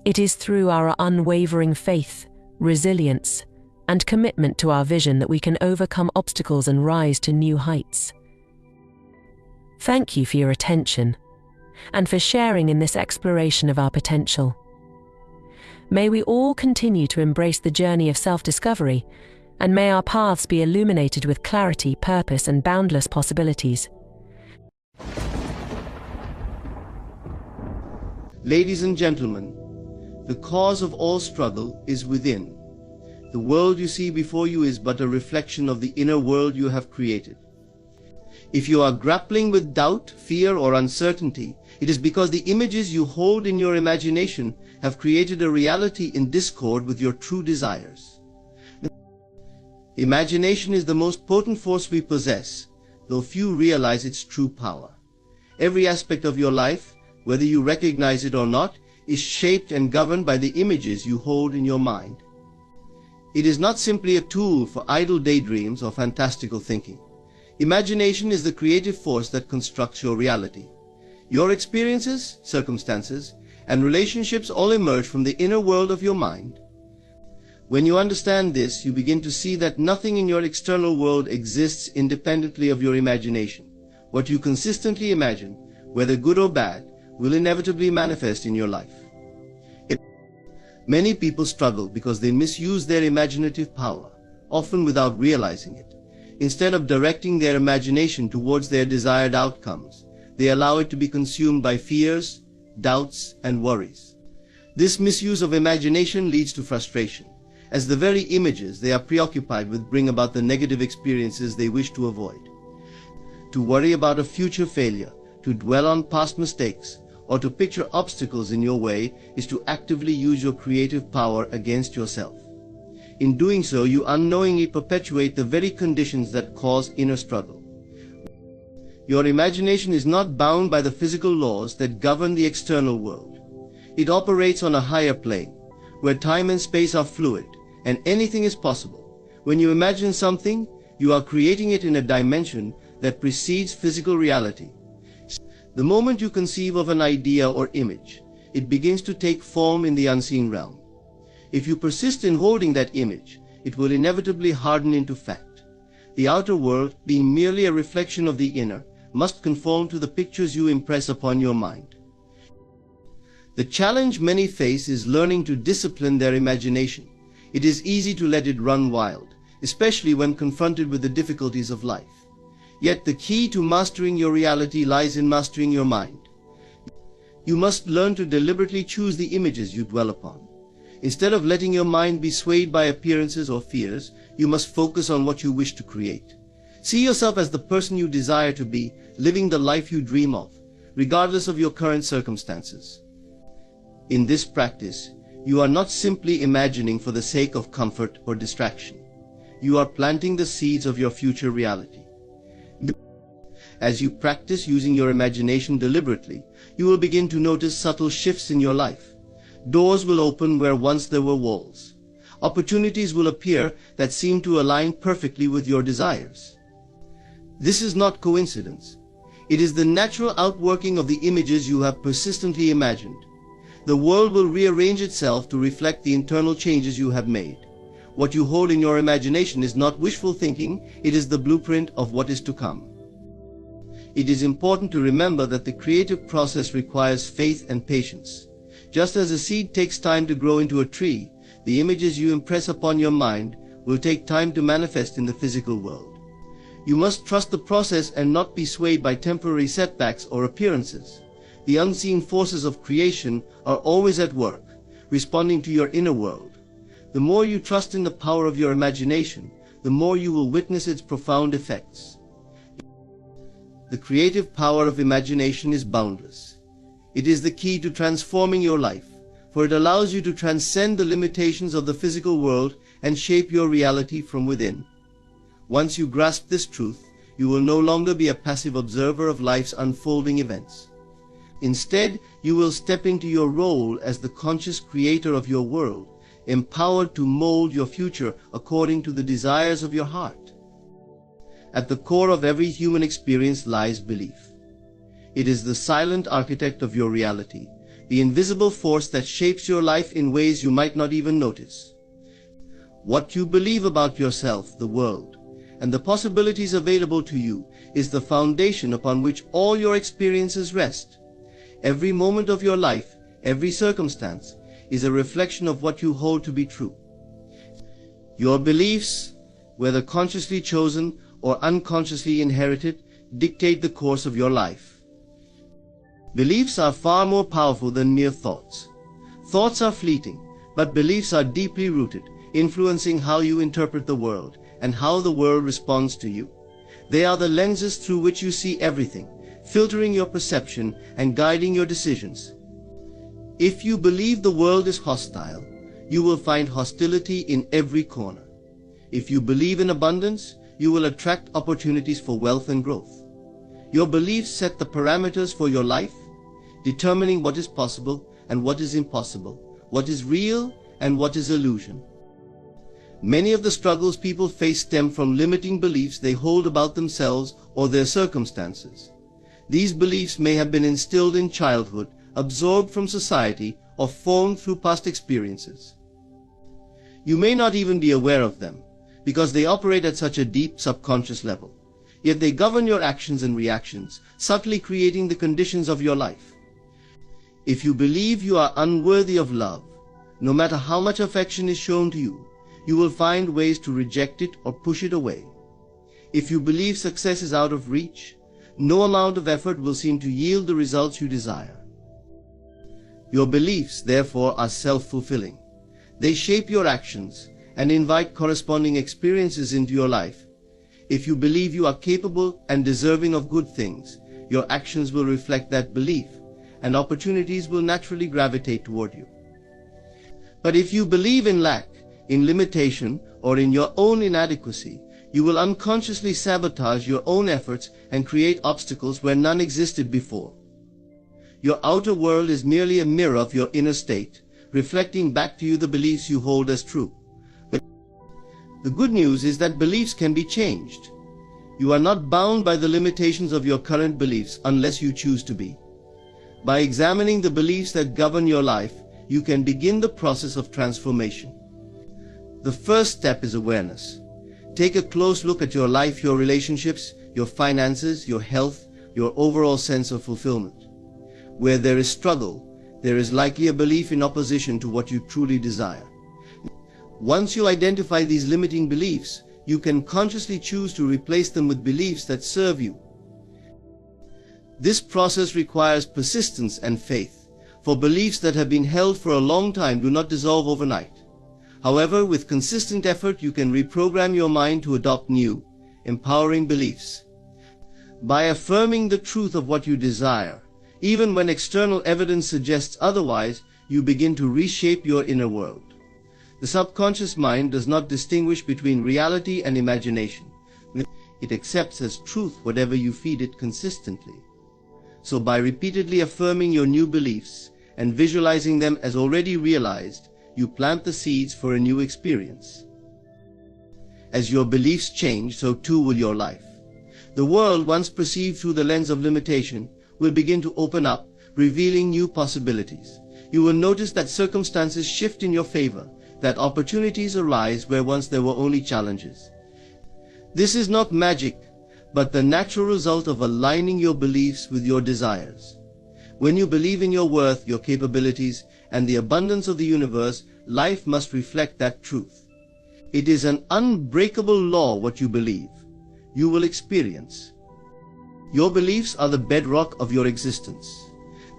It is through our unwavering faith, resilience, and commitment to our vision that we can overcome obstacles and rise to new heights. Thank you for your attention and for sharing in this exploration of our potential. May we all continue to embrace the journey of self-discovery, and may our paths be illuminated with clarity, purpose, and boundless possibilities. Ladies and gentlemen, the cause of all struggle is within. The world you see before you is but a reflection of the inner world you have created. If you are grappling with doubt, fear, or uncertainty, it is because the images you hold in your imagination have created a reality in discord with your true desires. Imagination is the most potent force we possess, though few realize its true power. Every aspect of your life, whether you recognize it or not, is shaped and governed by the images you hold in your mind. It is not simply a tool for idle daydreams or fantastical thinking. Imagination is the creative force that constructs your reality. Your experiences, circumstances, and relationships all emerge from the inner world of your mind. When you understand this, you begin to see that nothing in your external world exists independently of your imagination. What you consistently imagine, whether good or bad, will inevitably manifest in your life. Many people struggle because they misuse their imaginative power, often without realizing it. Instead of directing their imagination towards their desired outcomes, they allow it to be consumed by fears, doubts, and worries. This misuse of imagination leads to frustration, as the very images they are preoccupied with bring about the negative experiences they wish to avoid. To worry about a future failure, to dwell on past mistakes, or to picture obstacles in your way is to actively use your creative power against yourself. In doing so, you unknowingly perpetuate the very conditions that cause inner struggle. Your imagination is not bound by the physical laws that govern the external world. It operates on a higher plane, where time and space are fluid, and anything is possible. When you imagine something, you are creating it in a dimension that precedes physical reality. The moment you conceive of an idea or image, it begins to take form in the unseen realm. If you persist in holding that image, it will inevitably harden into fact. The outer world, being merely a reflection of the inner, must conform to the pictures you impress upon your mind. The challenge many face is learning to discipline their imagination. It is easy to let it run wild, especially when confronted with the difficulties of life. Yet the key to mastering your reality lies in mastering your mind. You must learn to deliberately choose the images you dwell upon. Instead of letting your mind be swayed by appearances or fears, you must focus on what you wish to create. See yourself as the person you desire to be, living the life you dream of, regardless of your current circumstances. In this practice, you are not simply imagining for the sake of comfort or distraction. You are planting the seeds of your future reality. As you practice using your imagination deliberately, you will begin to notice subtle shifts in your life. Doors will open where once there were walls. Opportunities will appear that seem to align perfectly with your desires. This is not coincidence. It is the natural outworking of the images you have persistently imagined. The world will rearrange itself to reflect the internal changes you have made. What you hold in your imagination is not wishful thinking, it is the blueprint of what is to come. It is important to remember that the creative process requires faith and patience. Just as a seed takes time to grow into a tree, the images you impress upon your mind will take time to manifest in the physical world. You must trust the process and not be swayed by temporary setbacks or appearances. The unseen forces of creation are always at work, responding to your inner world. The more you trust in the power of your imagination, the more you will witness its profound effects. The creative power of imagination is boundless. It is the key to transforming your life, for it allows you to transcend the limitations of the physical world and shape your reality from within. Once you grasp this truth, you will no longer be a passive observer of life's unfolding events. Instead, you will step into your role as the conscious creator of your world, empowered to mold your future according to the desires of your heart. At the core of every human experience lies belief. It is the silent architect of your reality, the invisible force that shapes your life in ways you might not even notice. What you believe about yourself, the world, and the possibilities available to you is the foundation upon which all your experiences rest. Every moment of your life, every circumstance, is a reflection of what you hold to be true. Your beliefs, whether consciously chosen or unconsciously inherited, dictate the course of your life. Beliefs are far more powerful than mere thoughts. Thoughts are fleeting, but beliefs are deeply rooted, influencing how you interpret the world and how the world responds to you. They are the lenses through which you see everything, filtering your perception and guiding your decisions. If you believe the world is hostile, you will find hostility in every corner. If you believe in abundance, you will attract opportunities for wealth and growth. Your beliefs set the parameters for your life, determining what is possible and what is impossible, what is real and what is illusion. Many of the struggles people face stem from limiting beliefs they hold about themselves or their circumstances. These beliefs may have been instilled in childhood, absorbed from society, or formed through past experiences. You may not even be aware of them, because they operate at such a deep subconscious level. Yet they govern your actions and reactions, subtly creating the conditions of your life. If you believe you are unworthy of love, no matter how much affection is shown to you, you will find ways to reject it or push it away. If you believe success is out of reach, no amount of effort will seem to yield the results you desire. Your beliefs, therefore, are self-fulfilling. They shape your actions and invite corresponding experiences into your life. If you believe you are capable and deserving of good things, your actions will reflect that belief, and opportunities will naturally gravitate toward you. But if you believe in lack, in limitation, or in your own inadequacy, you will unconsciously sabotage your own efforts and create obstacles where none existed before. Your outer world is merely a mirror of your inner state, reflecting back to you the beliefs you hold as true. But the good news is that beliefs can be changed. You are not bound by the limitations of your current beliefs unless you choose to be. By examining the beliefs that govern your life, you can begin the process of transformation. The first step is awareness. Take a close look at your life, your relationships, your finances, your health, your overall sense of fulfillment. Where there is struggle, there is likely a belief in opposition to what you truly desire. Once you identify these limiting beliefs, you can consciously choose to replace them with beliefs that serve you. This process requires persistence and faith, for beliefs that have been held for a long time do not dissolve overnight. However, with consistent effort, you can reprogram your mind to adopt new, empowering beliefs. By affirming the truth of what you desire, even when external evidence suggests otherwise, you begin to reshape your inner world. The subconscious mind does not distinguish between reality and imagination. It accepts as truth whatever you feed it consistently. So by repeatedly affirming your new beliefs and visualizing them as already realized, you plant the seeds for a new experience. As your beliefs change, so too will your life. The world, once perceived through the lens of limitation, will begin to open up, revealing new possibilities. You will notice that circumstances shift in your favor, that opportunities arise where once there were only challenges. This is not magic, but the natural result of aligning your beliefs with your desires. When you believe in your worth, your capabilities, and the abundance of the universe, life must reflect that truth. It is an unbreakable law. What you believe, you will experience. Your beliefs are the bedrock of your existence.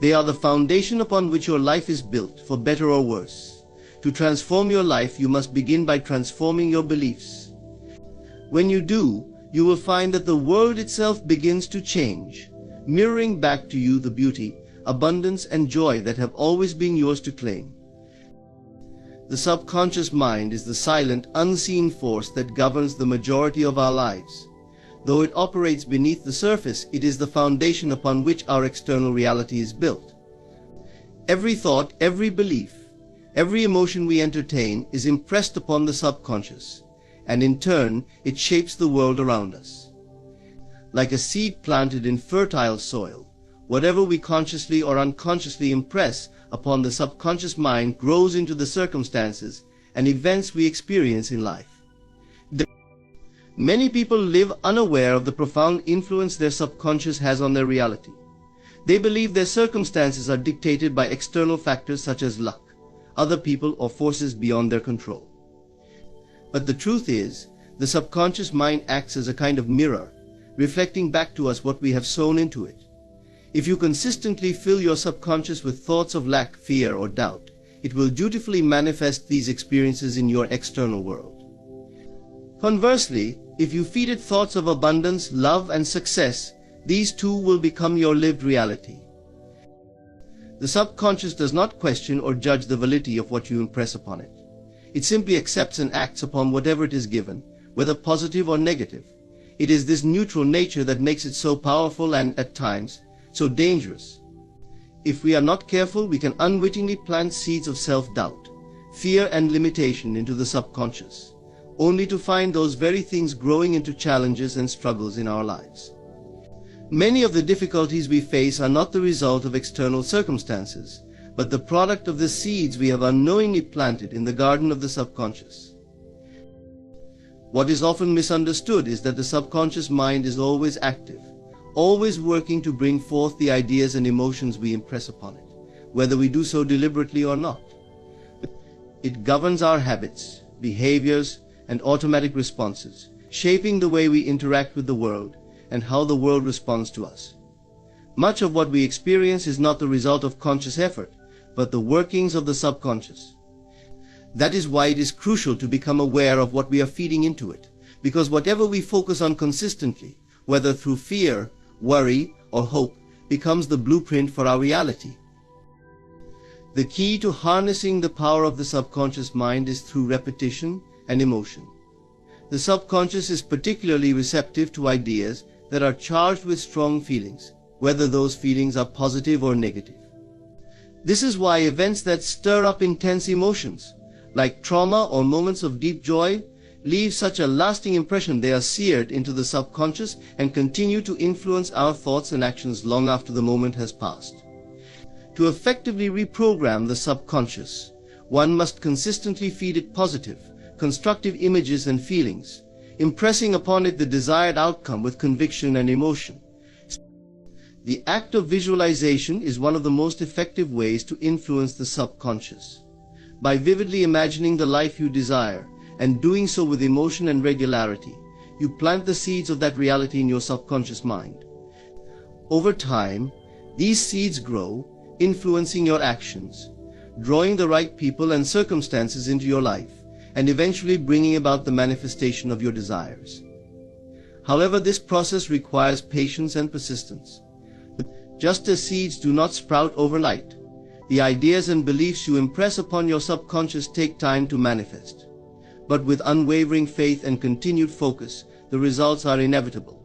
They are the foundation upon which your life is built, for better or worse. To transform your life, you must begin by transforming your beliefs. When you do, you will find that the world itself begins to change, mirroring back to you the beauty, abundance, and joy that have always been yours to claim. The subconscious mind is the silent, unseen force that governs the majority of our lives. Though it operates beneath the surface, it is the foundation upon which our external reality is built. Every thought, every belief, every emotion we entertain is impressed upon the subconscious, and in turn, it shapes the world around us. Like a seed planted in fertile soil, whatever we consciously or unconsciously impress upon the subconscious mind grows into the circumstances and events we experience in life. Many people live unaware of the profound influence their subconscious has on their reality. They believe their circumstances are dictated by external factors such as luck, other people, or forces beyond their control. But the truth is, the subconscious mind acts as a kind of mirror, reflecting back to us what we have sown into it. If you consistently fill your subconscious with thoughts of lack, fear, or doubt, it will dutifully manifest these experiences in your external world. Conversely, if you feed it thoughts of abundance, love, and success, these too will become your lived reality. The subconscious does not question or judge the validity of what you impress upon it. It simply accepts and acts upon whatever it is given, whether positive or negative. It is this neutral nature that makes it so powerful and, at times, so dangerous. If we are not careful, we can unwittingly plant seeds of self-doubt, fear, and limitation into the subconscious, only to find those very things growing into challenges and struggles in our lives. Many of the difficulties we face are not the result of external circumstances, but the product of the seeds we have unknowingly planted in the garden of the subconscious. What is often misunderstood is that the subconscious mind is always active, always working to bring forth the ideas and emotions we impress upon it, whether we do so deliberately or not. It governs our habits, behaviors, and automatic responses, shaping the way we interact with the world and how the world responds to us. Much of what we experience is not the result of conscious effort, but the workings of the subconscious. That is why it is crucial to become aware of what we are feeding into it, because whatever we focus on consistently, whether through fear, worry, or hope, becomes the blueprint for our reality. The key to harnessing the power of the subconscious mind is through repetition and emotion. The subconscious is particularly receptive to ideas that are charged with strong feelings, whether those feelings are positive or negative. This is why events that stir up intense emotions, like trauma or moments of deep joy, leave such a lasting impression. They are seared into the subconscious and continue to influence our thoughts and actions long after the moment has passed. To effectively reprogram the subconscious, one must consistently feed it positive, constructive images and feelings, impressing upon it the desired outcome with conviction and emotion. The act of visualization is one of the most effective ways to influence the subconscious. By vividly imagining the life you desire, and doing so with emotion and regularity, you plant the seeds of that reality in your subconscious mind. Over time, these seeds grow, influencing your actions, drawing the right people and circumstances into your life, and eventually bringing about the manifestation of your desires. However, this process requires patience and persistence. Just as seeds do not sprout overnight, the ideas and beliefs you impress upon your subconscious take time to manifest. But with unwavering faith and continued focus, the results are inevitable.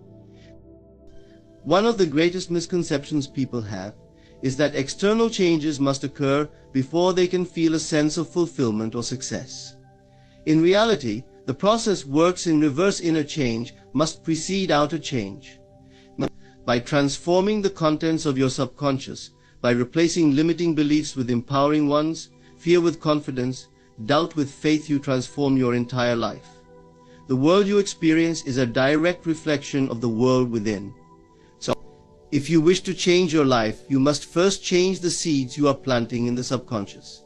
One of the greatest misconceptions people have is that external changes must occur before they can feel a sense of fulfillment or success. In reality, the process works in reverse. Inner change must precede outer change. By transforming the contents of your subconscious, by replacing limiting beliefs with empowering ones, fear with confidence, doubt with faith. You transform your entire life. The world you experience is a direct reflection of the world within. So, if you wish to change your life, you must first change the seeds you are planting in the subconscious.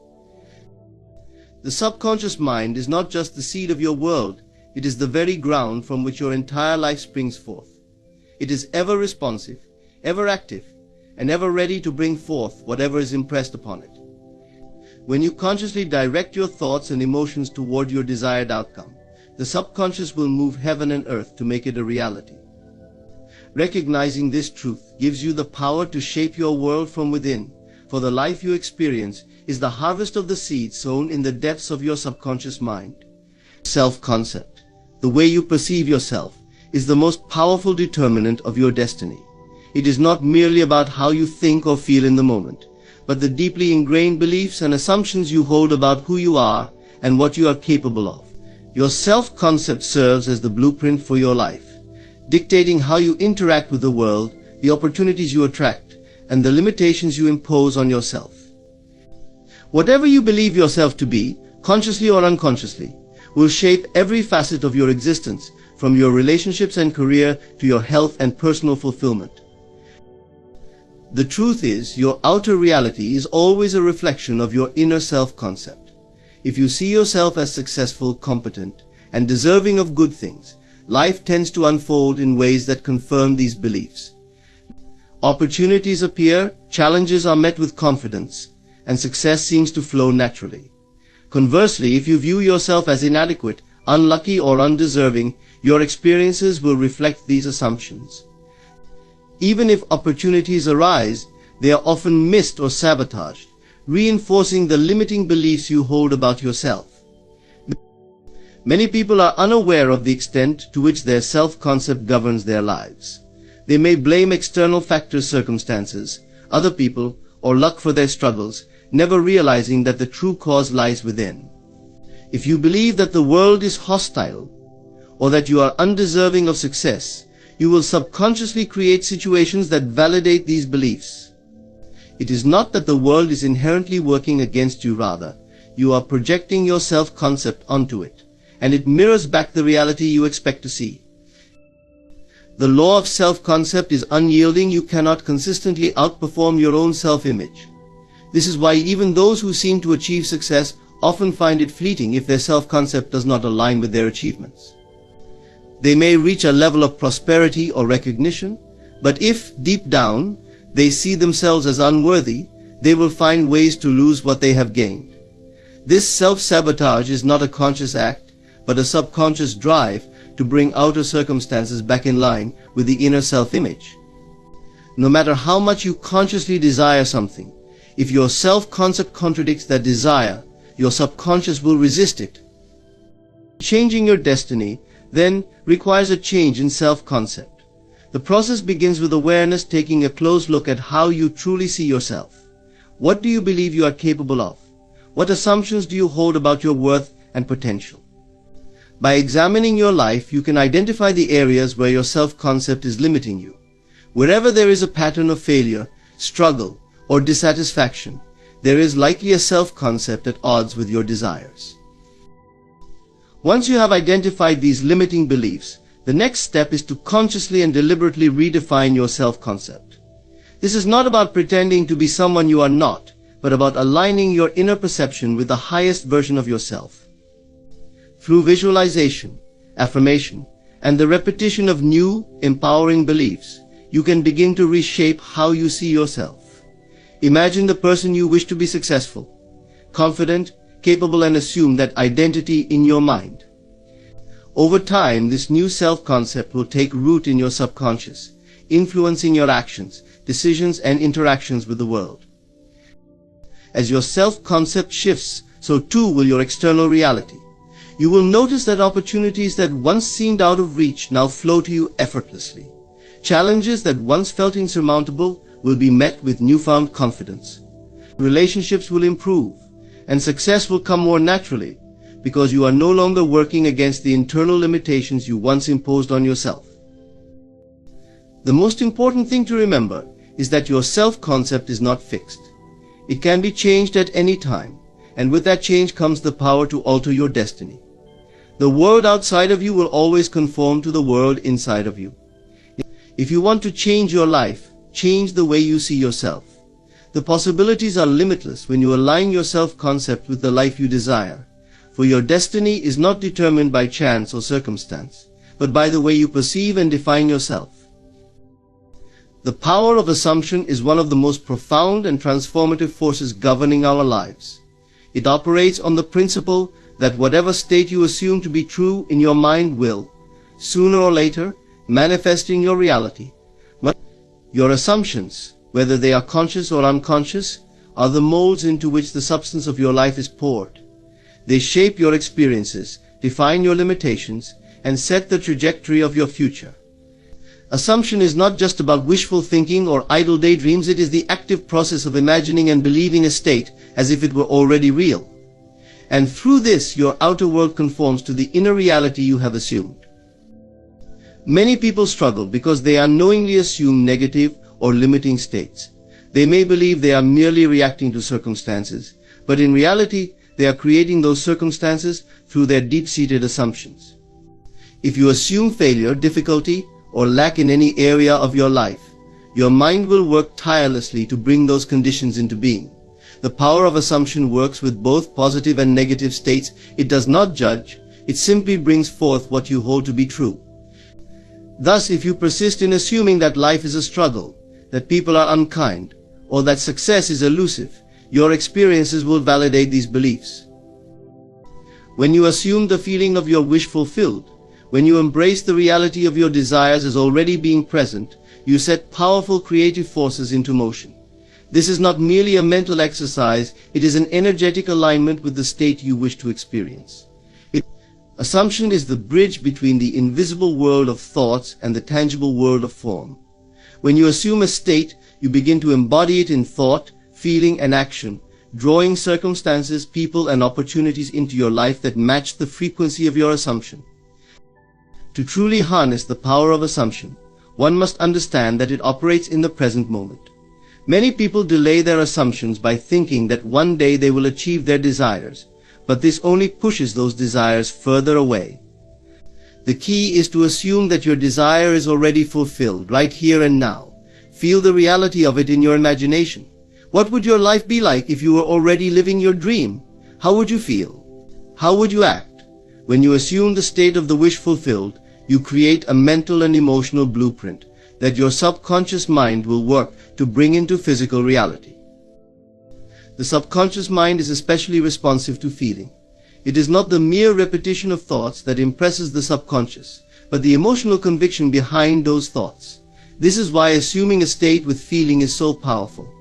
The subconscious mind is not just the seed of your world, it is the very ground from which your entire life springs forth. It is ever responsive, ever active, and ever ready to bring forth whatever is impressed upon it. When you consciously direct your thoughts and emotions toward your desired outcome, the subconscious will move heaven and earth to make it a reality. Recognizing this truth gives you the power to shape your world from within, for the life you experience is the harvest of the seeds sown in the depths of your subconscious mind. Self-concept, the way you perceive yourself, is the most powerful determinant of your destiny. It is not merely about how you think or feel in the moment, but the deeply ingrained beliefs and assumptions you hold about who you are and what you are capable of. Your self-concept serves as the blueprint for your life, dictating how you interact with the world, the opportunities you attract, and the limitations you impose on yourself. Whatever you believe yourself to be, consciously or unconsciously, will shape every facet of your existence, from your relationships and career to your health and personal fulfillment. The truth is, your outer reality is always a reflection of your inner self-concept. If you see yourself as successful, competent, and deserving of good things, life tends to unfold in ways that confirm these beliefs. Opportunities appear, challenges are met with confidence, and success seems to flow naturally. Conversely, if you view yourself as inadequate, unlucky, or undeserving, your experiences will reflect these assumptions. Even if opportunities arise, they are often missed or sabotaged, reinforcing the limiting beliefs you hold about yourself. Many people are unaware of the extent to which their self-concept governs their lives. They may blame external factors, circumstances, other people, or luck for their struggles, never realizing that the true cause lies within. If you believe that the world is hostile, or that you are undeserving of success, you will subconsciously create situations that validate these beliefs. It is not that the world is inherently working against you, rather, you are projecting your self-concept onto it, and it mirrors back the reality you expect to see. The law of self-concept is unyielding. You cannot consistently outperform your own self-image. This is why even those who seem to achieve success often find it fleeting if their self-concept does not align with their achievements. They may reach a level of prosperity or recognition, but if, deep down, they see themselves as unworthy, they will find ways to lose what they have gained. This self-sabotage is not a conscious act, but a subconscious drive to bring outer circumstances back in line with the inner self-image. No matter how much you consciously desire something, if your self-concept contradicts that desire, your subconscious will resist it. Changing your destiny, then, requires a change in self-concept. The process begins with awareness, taking a close look at how you truly see yourself. What do you believe you are capable of? What assumptions do you hold about your worth and potential? By examining your life, you can identify the areas where your self-concept is limiting you. Wherever there is a pattern of failure, struggle, or dissatisfaction, there is likely a self-concept at odds with your desires. Once you have identified these limiting beliefs, the next step is to consciously and deliberately redefine your self-concept. This is not about pretending to be someone you are not, but about aligning your inner perception with the highest version of yourself. Through visualization, affirmation, and the repetition of new, empowering beliefs, you can begin to reshape how you see yourself. Imagine the person you wish to be: successful, confident, capable, and assume that identity in your mind. Over time, this new self-concept will take root in your subconscious, influencing your actions, decisions, and interactions with the world. As your self-concept shifts, so too will your external reality. You will notice that opportunities that once seemed out of reach now flow to you effortlessly. Challenges that once felt insurmountable will be met with newfound confidence. Relationships will improve, and success will come more naturally, because you are no longer working against the internal limitations you once imposed on yourself. The most important thing to remember is that your self-concept is not fixed. It can be changed at any time, and with that change comes the power to alter your destiny. The world outside of you will always conform to the world inside of you. If you want to change your life, change the way you see yourself. The possibilities are limitless when you align your self-concept with the life you desire, for your destiny is not determined by chance or circumstance, but by the way you perceive and define yourself. The power of assumption is one of the most profound and transformative forces governing our lives. It operates on the principle that whatever state you assume to be true in your mind will, sooner or later, manifest in your reality. Your assumptions, whether they are conscious or unconscious, are the molds into which the substance of your life is poured. They shape your experiences, define your limitations, and set the trajectory of your future. Assumption is not just about wishful thinking or idle daydreams, it is the active process of imagining and believing a state as if it were already real. And through this, your outer world conforms to the inner reality you have assumed. Many people struggle because they unknowingly assume negative or limiting states. They may believe they are merely reacting to circumstances, but in reality, they are creating those circumstances through their deep-seated assumptions. If you assume failure, difficulty, or lack in any area of your life, your mind will work tirelessly to bring those conditions into being. The power of assumption works with both positive and negative states. It does not judge, it simply brings forth what you hold to be true. Thus, if you persist in assuming that life is a struggle, that people are unkind, or that success is elusive, your experiences will validate these beliefs. When you assume the feeling of your wish fulfilled, when you embrace the reality of your desires as already being present, you set powerful creative forces into motion. This is not merely a mental exercise, it is an energetic alignment with the state you wish to experience. Assumption is the bridge between the invisible world of thoughts and the tangible world of form. When you assume a state, you begin to embody it in thought, feeling, and action, drawing circumstances, people, and opportunities into your life that match the frequency of your assumption. To truly harness the power of assumption, one must understand that it operates in the present moment. Many people delay their assumptions by thinking that one day they will achieve their desires, but this only pushes those desires further away. The key is to assume that your desire is already fulfilled, right here and now. Feel the reality of it in your imagination. What would your life be like if you were already living your dream? How would you feel? How would you act? When you assume the state of the wish fulfilled, you create a mental and emotional blueprint that your subconscious mind will work to bring into physical reality. The subconscious mind is especially responsive to feeling. It is not the mere repetition of thoughts that impresses the subconscious, but the emotional conviction behind those thoughts. This is why assuming a state with feeling is so powerful.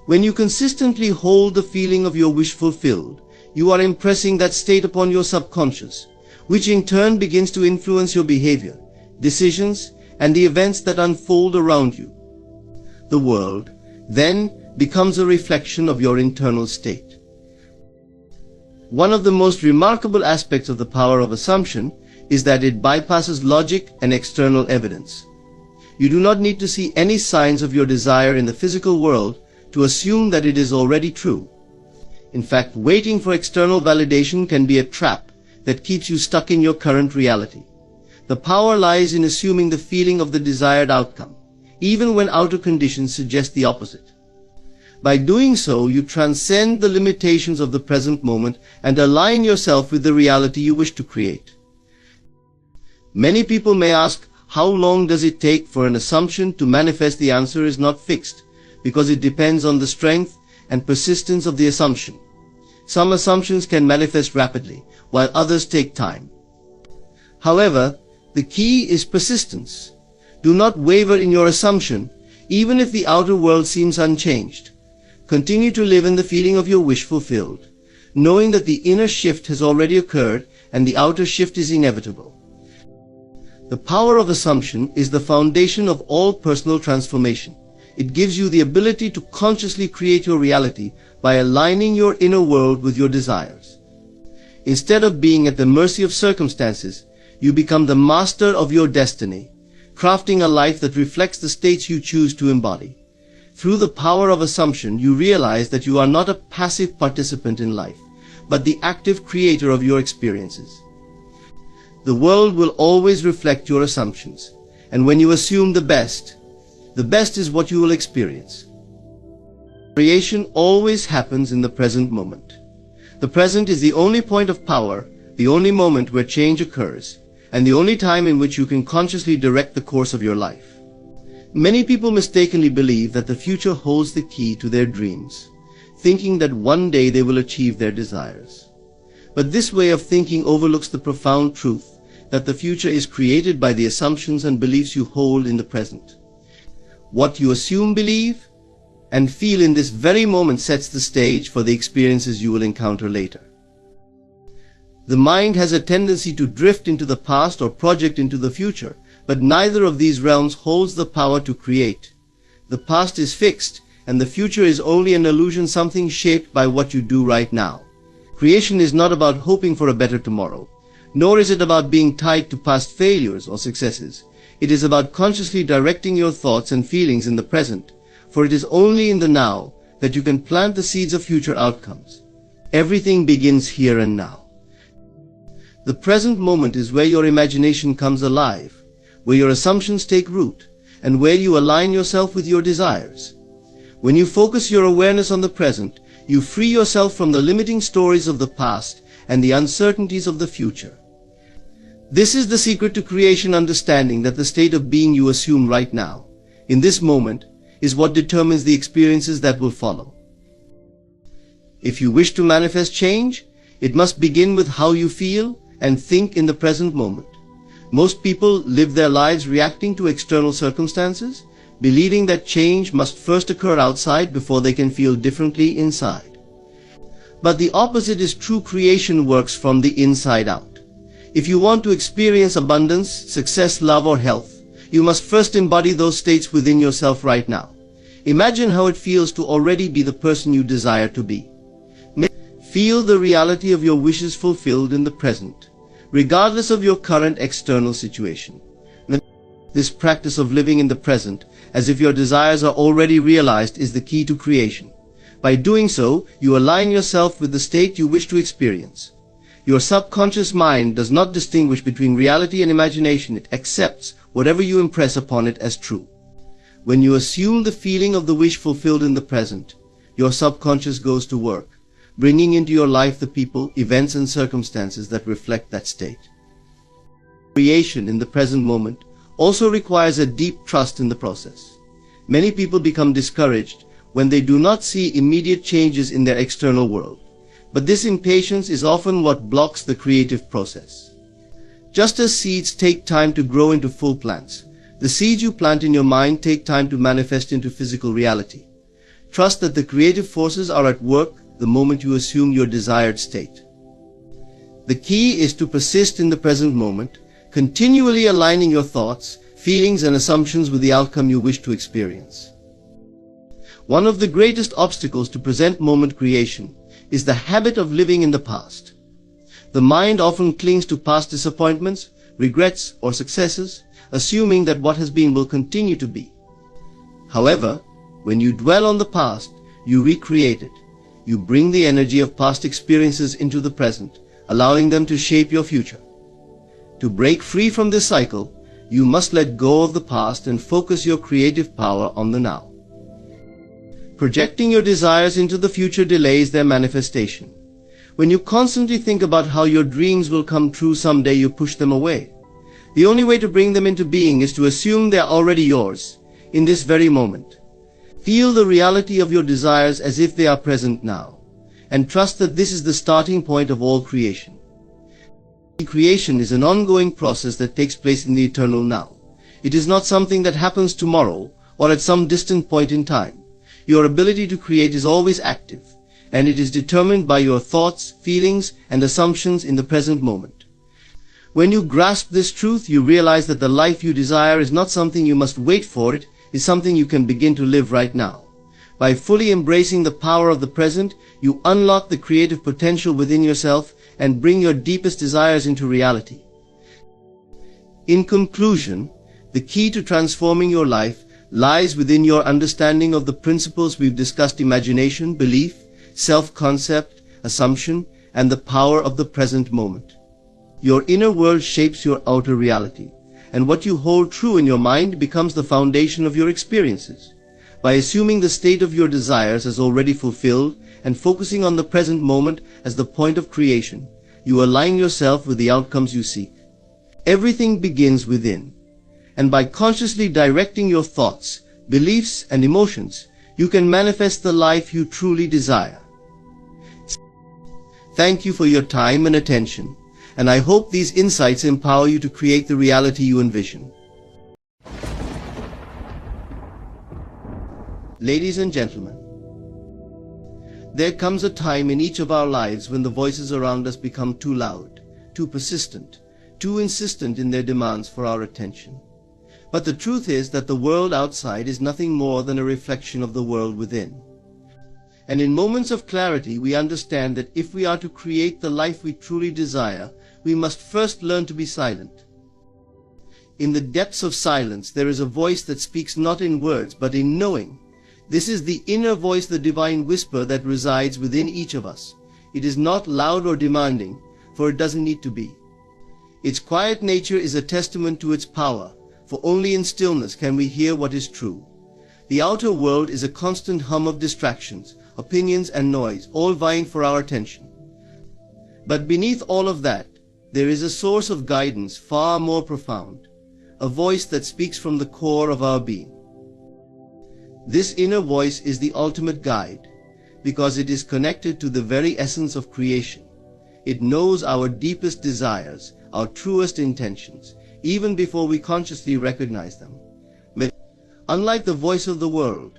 When you consistently hold the feeling of your wish fulfilled, you are impressing that state upon your subconscious, which in turn begins to influence your behavior, decisions, and the events that unfold around you. The world, then, becomes a reflection of your internal state. One of the most remarkable aspects of the power of assumption is that it bypasses logic and external evidence. You do not need to see any signs of your desire in the physical world to assume that it is already true. In fact, waiting for external validation can be a trap that keeps you stuck in your current reality. The power lies in assuming the feeling of the desired outcome, even when outer conditions suggest the opposite. By doing so, you transcend the limitations of the present moment and align yourself with the reality you wish to create. Many people may ask, how long does it take for an assumption to manifest? The answer is not fixed, because it depends on the strength and persistence of the assumption. Some assumptions can manifest rapidly, while others take time. However, the key is persistence. Do not waver in your assumption, even if the outer world seems unchanged. Continue to live in the feeling of your wish fulfilled, knowing that the inner shift has already occurred and the outer shift is inevitable. The power of assumption is the foundation of all personal transformation. It gives you the ability to consciously create your reality by aligning your inner world with your desires. Instead of being at the mercy of circumstances, you become the master of your destiny, crafting a life that reflects the states you choose to embody. Through the power of assumption, you realize that you are not a passive participant in life, but the active creator of your experiences. The world will always reflect your assumptions, and when you assume the best is what you will experience. Creation always happens in the present moment. The present is the only point of power, the only moment where change occurs, and the only time in which you can consciously direct the course of your life. Many people mistakenly believe that the future holds the key to their dreams, thinking that one day they will achieve their desires. But this way of thinking overlooks the profound truth that the future is created by the assumptions and beliefs you hold in the present. What you assume, believe, and feel in this very moment sets the stage for the experiences you will encounter later. The mind has a tendency to drift into the past or project into the future, but neither of these realms holds the power to create. The past is fixed, and the future is only an illusion, something shaped by what you do right now. Creation is not about hoping for a better tomorrow, nor is it about being tied to past failures or successes. It is about consciously directing your thoughts and feelings in the present, for it is only in the now that you can plant the seeds of future outcomes. Everything begins here and now. The present moment is where your imagination comes alive, where your assumptions take root, and where you align yourself with your desires. When you focus your awareness on the present, you free yourself from the limiting stories of the past and the uncertainties of the future. This is the secret to creation, understanding that the state of being you assume right now, in this moment, is what determines the experiences that will follow. If you wish to manifest change, it must begin with how you feel and think in the present moment. Most people live their lives reacting to external circumstances, believing that change must first occur outside before they can feel differently inside. But the opposite is true. Creation works from the inside out. If you want to experience abundance, success, love, or health, you must first embody those states within yourself right now. Imagine how it feels to already be the person you desire to be. Feel the reality of your wishes fulfilled in the present, regardless of your current external situation. This practice of living in the present, as if your desires are already realized, is the key to creation. By doing so, you align yourself with the state you wish to experience. Your subconscious mind does not distinguish between reality and imagination. It accepts whatever you impress upon it as true. When you assume the feeling of the wish fulfilled in the present, your subconscious goes to work, bringing into your life the people, events, and circumstances that reflect that state. Creation in the present moment also requires a deep trust in the process. Many people become discouraged when they do not see immediate changes in their external world, but this impatience is often what blocks the creative process. Just as seeds take time to grow into full plants, the seeds you plant in your mind take time to manifest into physical reality. Trust that the creative forces are at work the moment you assume your desired state. The key is to persist in the present moment, continually aligning your thoughts, feelings, and assumptions with the outcome you wish to experience. One of the greatest obstacles to present moment creation is the habit of living in the past. The mind often clings to past disappointments, regrets, or successes, assuming that what has been will continue to be. However, when you dwell on the past, you recreate it. You bring the energy of past experiences into the present, allowing them to shape your future. To break free from this cycle, you must let go of the past and focus your creative power on the now. Projecting your desires into the future delays their manifestation. When you constantly think about how your dreams will come true someday, you push them away. The only way to bring them into being is to assume they are already yours, in this very moment. Feel the reality of your desires as if they are present now, and trust that this is the starting point of all creation. Creation is an ongoing process that takes place in the eternal now. It is not something that happens tomorrow or at some distant point in time. Your ability to create is always active, and it is determined by your thoughts, feelings, and assumptions in the present moment. When you grasp this truth, you realize that the life you desire is not something you must wait for. It is something you can begin to live right now. By fully embracing the power of the present, you unlock the creative potential within yourself and bring your deepest desires into reality. In conclusion, the key to transforming your life lies within your understanding of the principles we've discussed: imagination, belief, self-concept, assumption, and the power of the present moment. Your inner world shapes your outer reality, and what you hold true in your mind becomes the foundation of your experiences. By assuming the state of your desires as already fulfilled and focusing on the present moment as the point of creation, you align yourself with the outcomes you seek. Everything begins within, and by consciously directing your thoughts, beliefs, and emotions, you can manifest the life you truly desire. Thank you for your time and attention, and I hope these insights empower you to create the reality you envision. Ladies and gentlemen, there comes a time in each of our lives when the voices around us become too loud, too persistent, too insistent in their demands for our attention. But the truth is that the world outside is nothing more than a reflection of the world within. And in moments of clarity, we understand that if we are to create the life we truly desire, we must first learn to be silent. In the depths of silence, there is a voice that speaks not in words, but in knowing. This is the inner voice, the divine whisper that resides within each of us. It is not loud or demanding, for it doesn't need to be. Its quiet nature is a testament to its power, for only in stillness can we hear what is true. The outer world is a constant hum of distractions, opinions, and noise, all vying for our attention. But beneath all of that, there is a source of guidance far more profound, a voice that speaks from the core of our being. This inner voice is the ultimate guide, because it is connected to the very essence of creation. It knows our deepest desires, our truest intentions, even before we consciously recognize them. But unlike the voice of the world,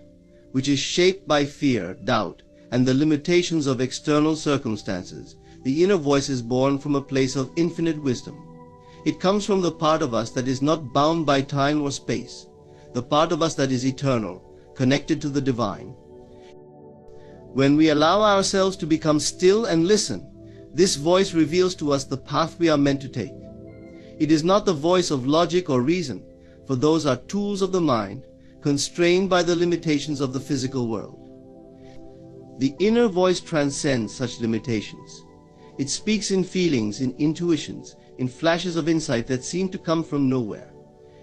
which is shaped by fear, doubt, and the limitations of external circumstances, the inner voice is born from a place of infinite wisdom. It comes from the part of us that is not bound by time or space, the part of us that is eternal, connected to the divine. When we allow ourselves to become still and listen, this voice reveals to us the path we are meant to take. It is not the voice of logic or reason, for those are tools of the mind, constrained by the limitations of the physical world. The inner voice transcends such limitations. It speaks in feelings, in intuitions, in flashes of insight that seem to come from nowhere.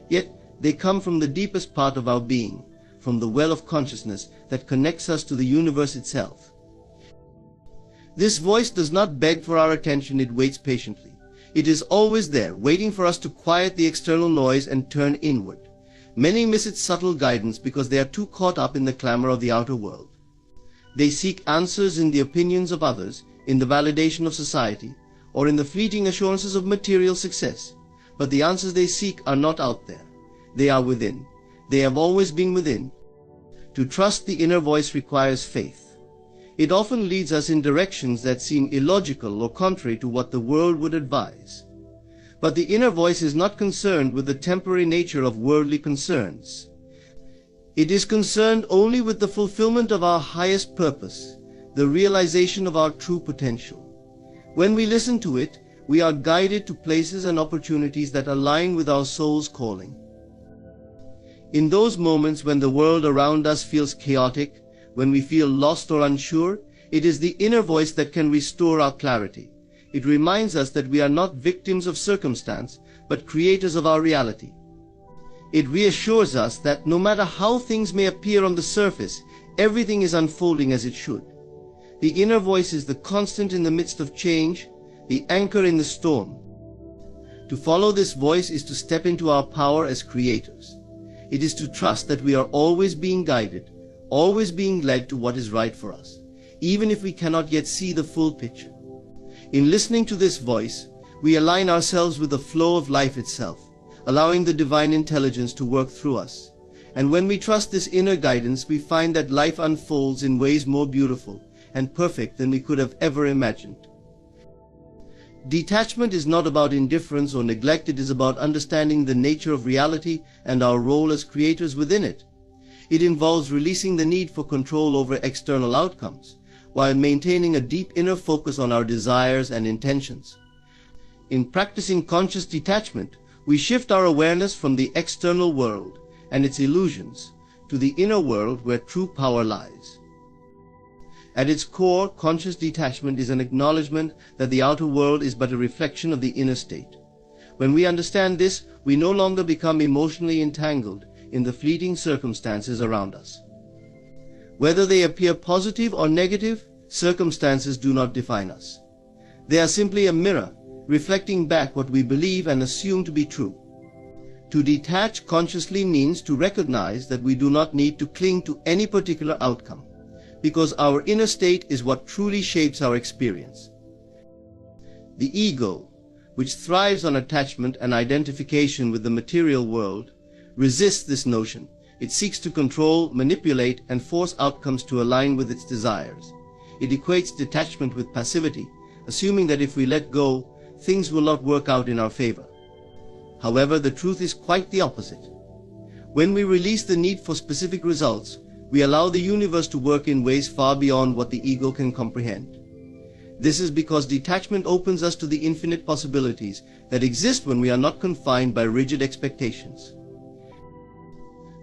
Yet they come from the deepest part of our being, from the well of consciousness that connects us to the universe itself. This voice does not beg for our attention, it waits patiently. It is always there, waiting for us to quiet the external noise and turn inward. Many miss its subtle guidance because they are too caught up in the clamor of the outer world. They seek answers in the opinions of others, in the validation of society, or in the fleeting assurances of material success. But the answers they seek are not out there. They are within. They have always been within. To trust the inner voice requires faith. It often leads us in directions that seem illogical or contrary to what the world would advise. But the inner voice is not concerned with the temporary nature of worldly concerns. It is concerned only with the fulfillment of our highest purpose, the realization of our true potential. When we listen to it, we are guided to places and opportunities that align with our soul's calling. In those moments when the world around us feels chaotic, when we feel lost or unsure, it is the inner voice that can restore our clarity. It reminds us that we are not victims of circumstance, but creators of our reality. It reassures us that no matter how things may appear on the surface, everything is unfolding as it should. The inner voice is the constant in the midst of change, the anchor in the storm. To follow this voice is to step into our power as creators. It is to trust that we are always being guided, always being led to what is right for us, even if we cannot yet see the full picture. In listening to this voice, we align ourselves with the flow of life itself, allowing the divine intelligence to work through us. And when we trust this inner guidance, we find that life unfolds in ways more beautiful and perfect than we could have ever imagined. Detachment is not about indifference or neglect, it is about understanding the nature of reality and our role as creators within it. It involves releasing the need for control over external outcomes, while maintaining a deep inner focus on our desires and intentions. In practicing conscious detachment, we shift our awareness from the external world and its illusions to the inner world where true power lies. At its core, conscious detachment is an acknowledgement that the outer world is but a reflection of the inner state. When we understand this, we no longer become emotionally entangled in the fleeting circumstances around us. Whether they appear positive or negative, circumstances do not define us. They are simply a mirror, reflecting back what we believe and assume to be true. To detach consciously means to recognize that we do not need to cling to any particular outcome, because our inner state is what truly shapes our experience. The ego, which thrives on attachment and identification with the material world, resists this notion. It seeks to control, manipulate, and force outcomes to align with its desires. It equates detachment with passivity, assuming that if we let go, things will not work out in our favor. However, the truth is quite the opposite. When we release the need for specific results, we allow the universe to work in ways far beyond what the ego can comprehend. This is because detachment opens us to the infinite possibilities that exist when we are not confined by rigid expectations.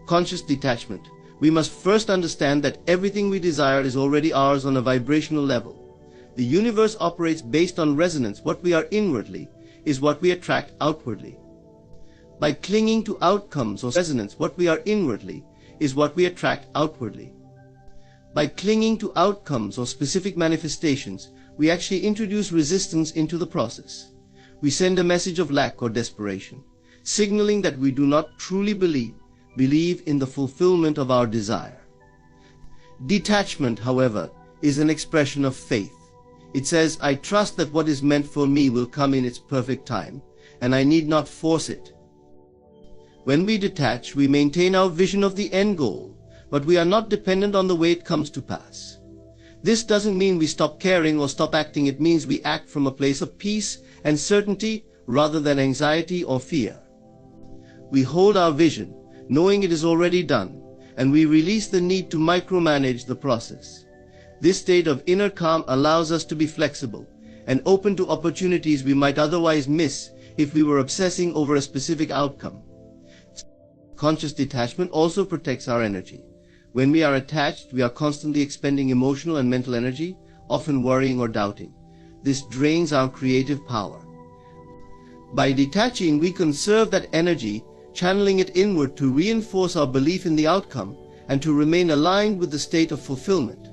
Conscious detachment. We must first understand that everything we desire is already ours on a vibrational level. The universe operates based on resonance. What we are inwardly is what we attract outwardly. By clinging to outcomes or resonance, what we are inwardly is what we attract outwardly. By clinging to outcomes or specific manifestations, we actually introduce resistance into the process. We send a message of lack or desperation, signaling that we do not truly believe in the fulfillment of our desire. Detachment, however, is an expression of faith. It says, I trust that what is meant for me will come in its perfect time, and I need not force it. When we detach, we maintain our vision of the end goal, but we are not dependent on the way it comes to pass. This doesn't mean we stop caring or stop acting. It means we act from a place of peace and certainty rather than anxiety or fear. We hold our vision, knowing it is already done, and we release the need to micromanage the process. This state of inner calm allows us to be flexible and open to opportunities we might otherwise miss if we were obsessing over a specific outcome. Conscious detachment also protects our energy. When we are attached, we are constantly expending emotional and mental energy, often worrying or doubting. This drains our creative power. By detaching, we conserve that energy, channeling it inward to reinforce our belief in the outcome and to remain aligned with the state of fulfillment.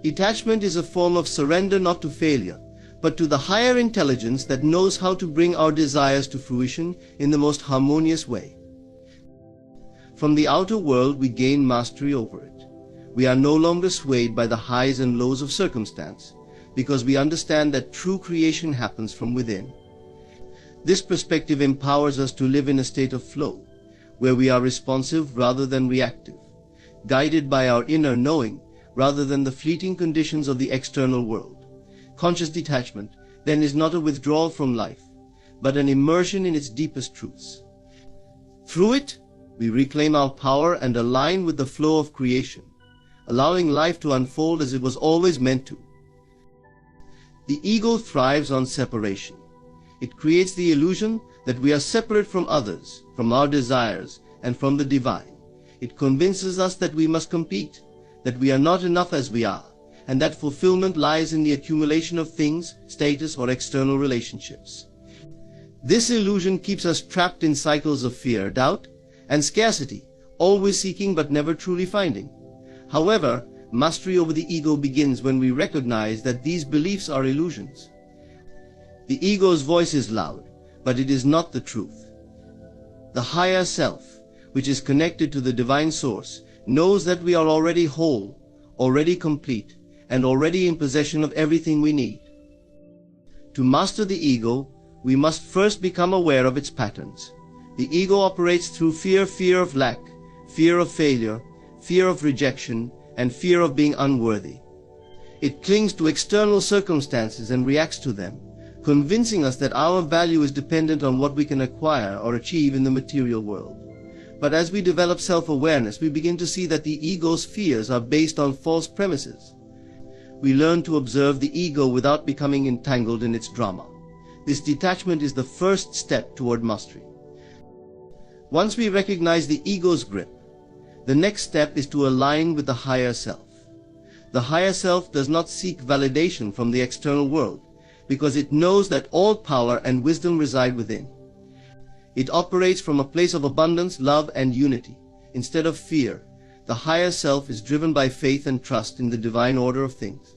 Detachment is a form of surrender not to failure, but to the higher intelligence that knows how to bring our desires to fruition in the most harmonious way. From the outer world, we gain mastery over it. We are no longer swayed by the highs and lows of circumstance, because we understand that true creation happens from within. This perspective empowers us to live in a state of flow, where we are responsive rather than reactive, guided by our inner knowing rather than the fleeting conditions of the external world. Conscious detachment, then, is not a withdrawal from life, but an immersion in its deepest truths. Through it, we reclaim our power and align with the flow of creation, allowing life to unfold as it was always meant to. The ego thrives on separation. It creates the illusion that we are separate from others, from our desires, and from the divine. It convinces us that we must compete, that we are not enough as we are, and that fulfillment lies in the accumulation of things, status, or external relationships. This illusion keeps us trapped in cycles of fear, doubt, and scarcity, always seeking but never truly finding. However, mastery over the ego begins when we recognize that these beliefs are illusions. The ego's voice is loud, but it is not the truth. The higher self, which is connected to the divine source, knows that we are already whole, already complete, and already in possession of everything we need. To master the ego, we must first become aware of its patterns. The ego operates through fear of lack, fear of failure, fear of rejection, and fear of being unworthy. It clings to external circumstances and reacts to them, convincing us that our value is dependent on what we can acquire or achieve in the material world. But as we develop self-awareness, we begin to see that the ego's fears are based on false premises. We learn to observe the ego without becoming entangled in its drama. This detachment is the first step toward mastery. Once we recognize the ego's grip, The next step is to align with the higher self. The higher self does not seek validation from the external world, because it knows that all power and wisdom reside within. It operates from a place of abundance, love, and unity. Instead of fear, the higher self is driven by faith and trust in the divine order of things.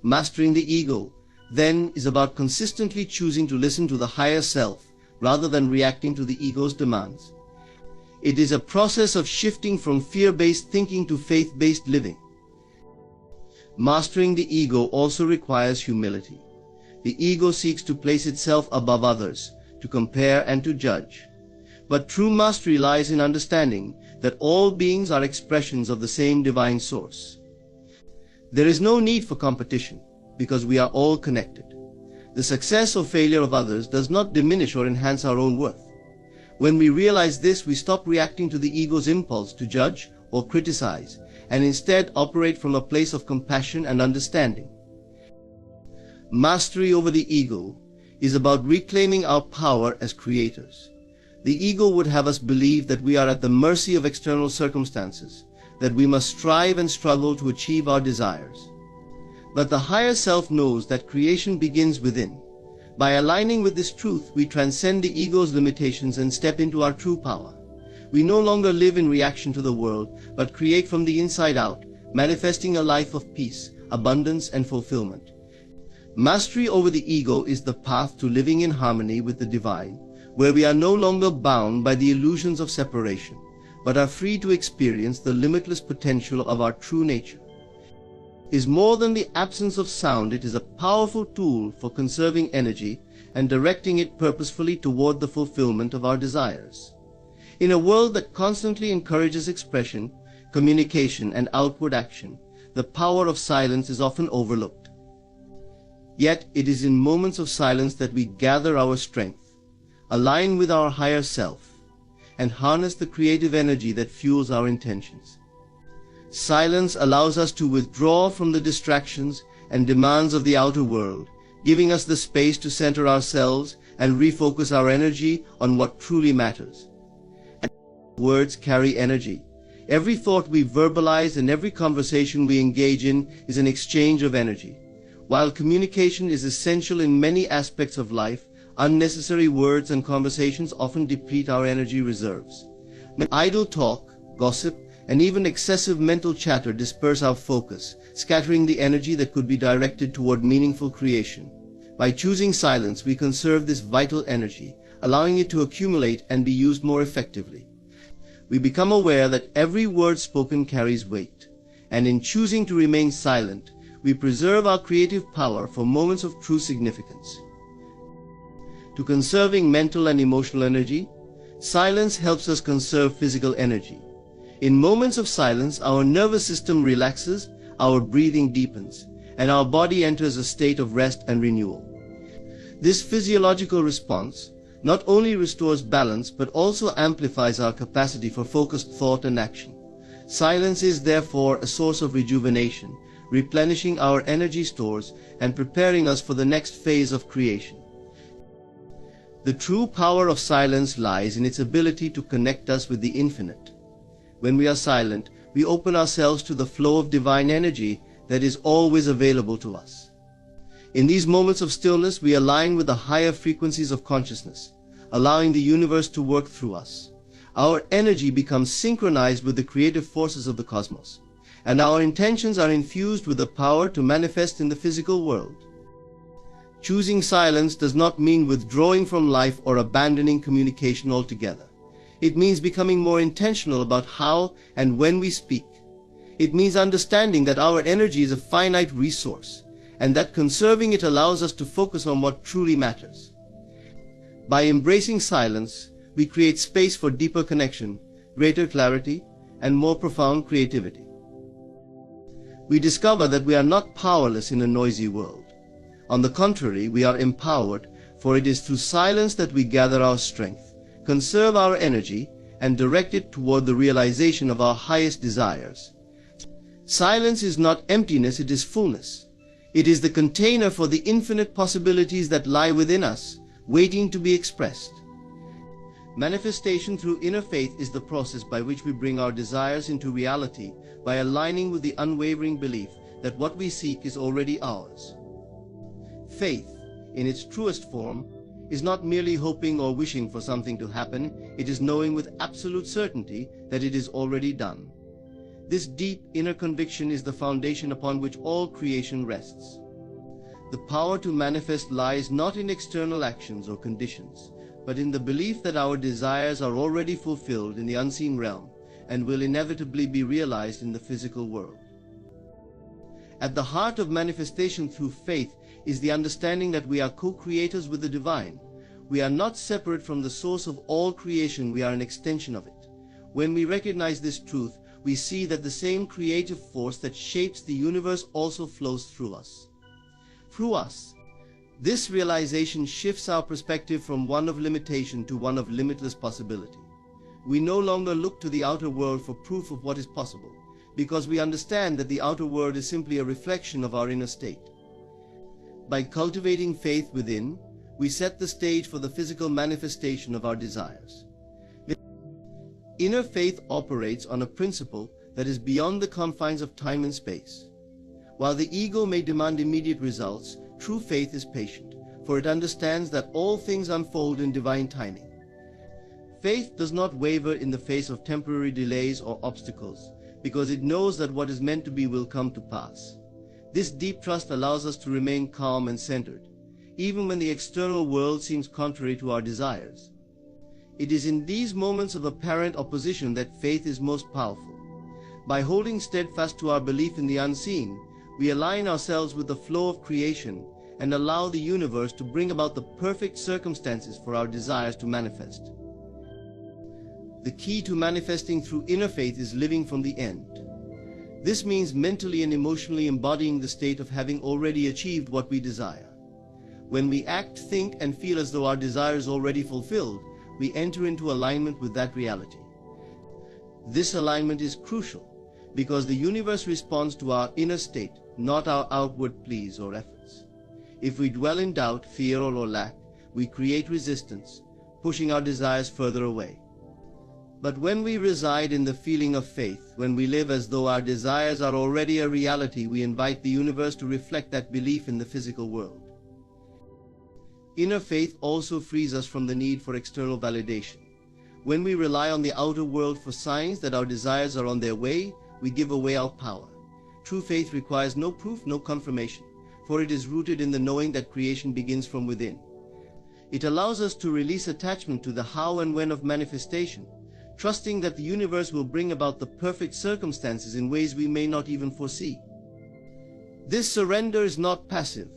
Mastering the ego, then, is about consistently choosing to listen to the higher self rather than reacting to the ego's demands. It is a process of shifting from fear-based thinking to faith-based living. Mastering the ego also requires humility. The ego seeks to place itself above others, to compare and to judge. But true mastery lies in understanding that all beings are expressions of the same divine source. There is no need for competition, because we are all connected. The success or failure of others does not diminish or enhance our own worth. When we realize this, we stop reacting to the ego's impulse to judge or criticize, and instead operate from a place of compassion and understanding. Mastery over the ego is about reclaiming our power as creators. The ego would have us believe that we are at the mercy of external circumstances, that we must strive and struggle to achieve our desires. But the higher self knows that creation begins within. By aligning with this truth, we transcend the ego's limitations and step into our true power. We no longer live in reaction to the world, but create from the inside out, manifesting a life of peace, abundance, and fulfillment. Mastery over the ego is the path to living in harmony with the divine, where we are no longer bound by the illusions of separation, but are free to experience the limitless potential of our true nature. Is more than the absence of sound. It is a powerful tool for conserving energy and directing it purposefully toward the fulfillment of our desires. In a world that constantly encourages expression, communication, and outward action, the power of silence is often overlooked. Yet it is in moments of silence that we gather our strength, align with our higher self, and harness the creative energy that fuels our intentions. Silence allows us to withdraw from the distractions and demands of the outer world, giving us the space to center ourselves and refocus our energy on what truly matters. And words carry energy. Every thought we verbalize and every conversation we engage in is an exchange of energy. While communication is essential in many aspects of life, unnecessary words and conversations often deplete our energy reserves. Idle talk, gossip, and even excessive mental chatter disperse our focus, scattering the energy that could be directed toward meaningful creation. By choosing silence, we conserve this vital energy, allowing it to accumulate and be used more effectively. We become aware that every word spoken carries weight, and in choosing to remain silent, we preserve our creative power for moments of true significance. To conserving mental and emotional energy, silence helps us conserve physical energy. In moments of silence, our nervous system relaxes, our breathing deepens, and our body enters a state of rest and renewal. This physiological response not only restores balance but also amplifies our capacity for focused thought and action. Silence is therefore a source of rejuvenation, replenishing our energy stores and preparing us for the next phase of creation. The true power of silence lies in its ability to connect us with the infinite. When we are silent, we open ourselves to the flow of divine energy that is always available to us. In these moments of stillness, we align with the higher frequencies of consciousness, allowing the universe to work through us. Our energy becomes synchronized with the creative forces of the cosmos, and our intentions are infused with the power to manifest in the physical world. Choosing silence does not mean withdrawing from life or abandoning communication altogether. It means becoming more intentional about how and when we speak. It means understanding that our energy is a finite resource, and that conserving it allows us to focus on what truly matters. By embracing silence, we create space for deeper connection, greater clarity, and more profound creativity. We discover that we are not powerless in a noisy world. On the contrary, we are empowered, for it is through silence that we gather our strength, conserve our energy, and direct it toward the realization of our highest desires. Silence is not emptiness, it is fullness. It is the container for the infinite possibilities that lie within us, waiting to be expressed. Manifestation through inner faith is the process by which we bring our desires into reality by aligning with the unwavering belief that what we seek is already ours. Faith, in its truest form, is not merely hoping or wishing for something to happen, it is knowing with absolute certainty that it is already done. This deep inner conviction is the foundation upon which all creation rests. The power to manifest lies not in external actions or conditions, but in the belief that our desires are already fulfilled in the unseen realm and will inevitably be realized in the physical world. At the heart of manifestation through faith is the understanding that we are co-creators with the divine. We are not separate from the source of all creation, we are an extension of it. When we recognize this truth, we see that the same creative force that shapes the universe also flows through us. Through us. This realization shifts our perspective from one of limitation to one of limitless possibility. We no longer look to the outer world for proof of what is possible, because we understand that the outer world is simply a reflection of our inner state. By cultivating faith within, we set the stage for the physical manifestation of our desires. Inner faith operates on a principle that is beyond the confines of time and space. While the ego may demand immediate results, true faith is patient, for it understands that all things unfold in divine timing. Faith does not waver in the face of temporary delays or obstacles, because it knows that what is meant to be will come to pass. This deep trust allows us to remain calm and centered, even when the external world seems contrary to our desires. It is in these moments of apparent opposition that faith is most powerful. By holding steadfast to our belief in the unseen, we align ourselves with the flow of creation and allow the universe to bring about the perfect circumstances for our desires to manifest. The key to manifesting through inner faith is living from the end. This means mentally and emotionally embodying the state of having already achieved what we desire. When we act, think, and feel as though our desire is already fulfilled, we enter into alignment with that reality. This alignment is crucial because the universe responds to our inner state, not our outward pleas or efforts. If we dwell in doubt, fear, or lack, we create resistance, pushing our desires further away. But when we reside in the feeling of faith, when we live as though our desires are already a reality, we invite the universe to reflect that belief in the physical world. Inner faith also frees us from the need for external validation. When we rely on the outer world for signs that our desires are on their way, we give away our power. True faith requires no proof, no confirmation, for it is rooted in the knowing that creation begins from within. It allows us to release attachment to the how and when of manifestation, trusting that the universe will bring about the perfect circumstances in ways we may not even foresee. This surrender is not passive,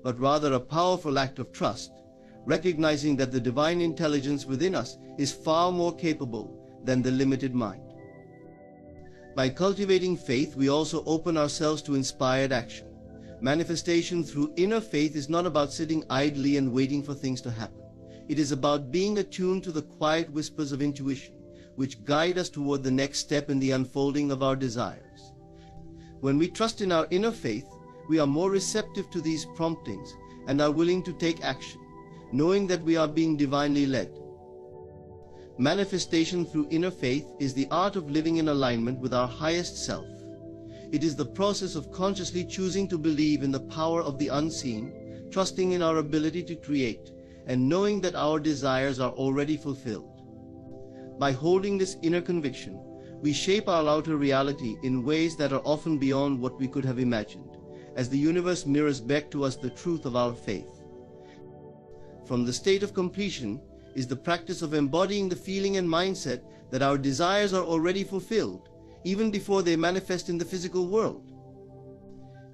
but rather a powerful act of trust, recognizing that the divine intelligence within us is far more capable than the limited mind. By cultivating faith, we also open ourselves to inspired action. Manifestation through inner faith is not about sitting idly and waiting for things to happen. It is about being attuned to the quiet whispers of intuition, which guide us toward the next step in the unfolding of our desires. When we trust in our inner faith, we are more receptive to these promptings and are willing to take action, knowing that we are being divinely led. Manifestation through inner faith is the art of living in alignment with our highest self. It is the process of consciously choosing to believe in the power of the unseen, trusting in our ability to create, and knowing that our desires are already fulfilled. By holding this inner conviction, we shape our outer reality in ways that are often beyond what we could have imagined, as the universe mirrors back to us the truth of our faith. From the state of completion is the practice of embodying the feeling and mindset that our desires are already fulfilled, even before they manifest in the physical world.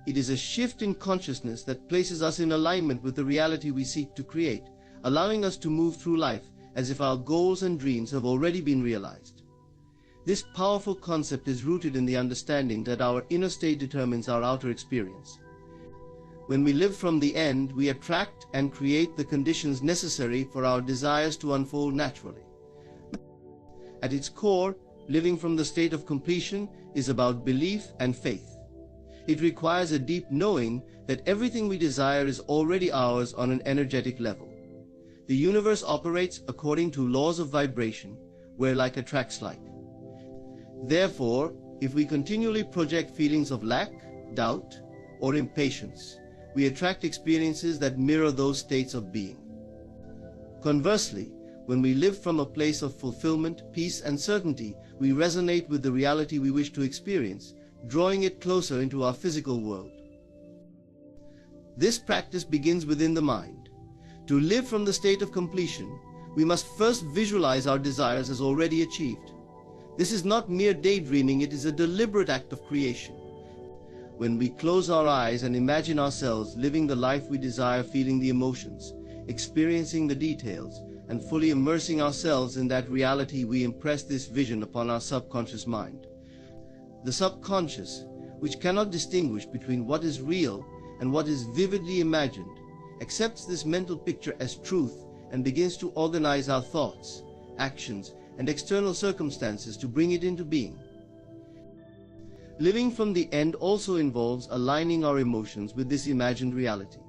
It is a shift in consciousness that places us in alignment with the reality we seek to create, allowing us to move through life as if our goals and dreams have already been realized. This powerful concept is rooted in the understanding that our inner state determines our outer experience. When we live from the end, we attract and create the conditions necessary for our desires to unfold naturally. At its core, living from the state of completion is about belief and faith. It requires a deep knowing that everything we desire is already ours on an energetic level. The universe operates according to laws of vibration, where like attracts like. Therefore, if we continually project feelings of lack, doubt, or impatience, we attract experiences that mirror those states of being. Conversely, when we live from a place of fulfillment, peace, and certainty, we resonate with the reality we wish to experience, drawing it closer into our physical world. This practice begins within the mind. To live from the state of completion, we must first visualize our desires as already achieved. This is not mere daydreaming, it is a deliberate act of creation. When we close our eyes and imagine ourselves living the life we desire, feeling the emotions, experiencing the details, and fully immersing ourselves in that reality, we impress this vision upon our subconscious mind. The subconscious, which cannot distinguish between what is real and what is vividly imagined, accepts this mental picture as truth and begins to organize our thoughts, actions, and external circumstances to bring it into being. Living from the end also involves aligning our emotions with this imagined reality.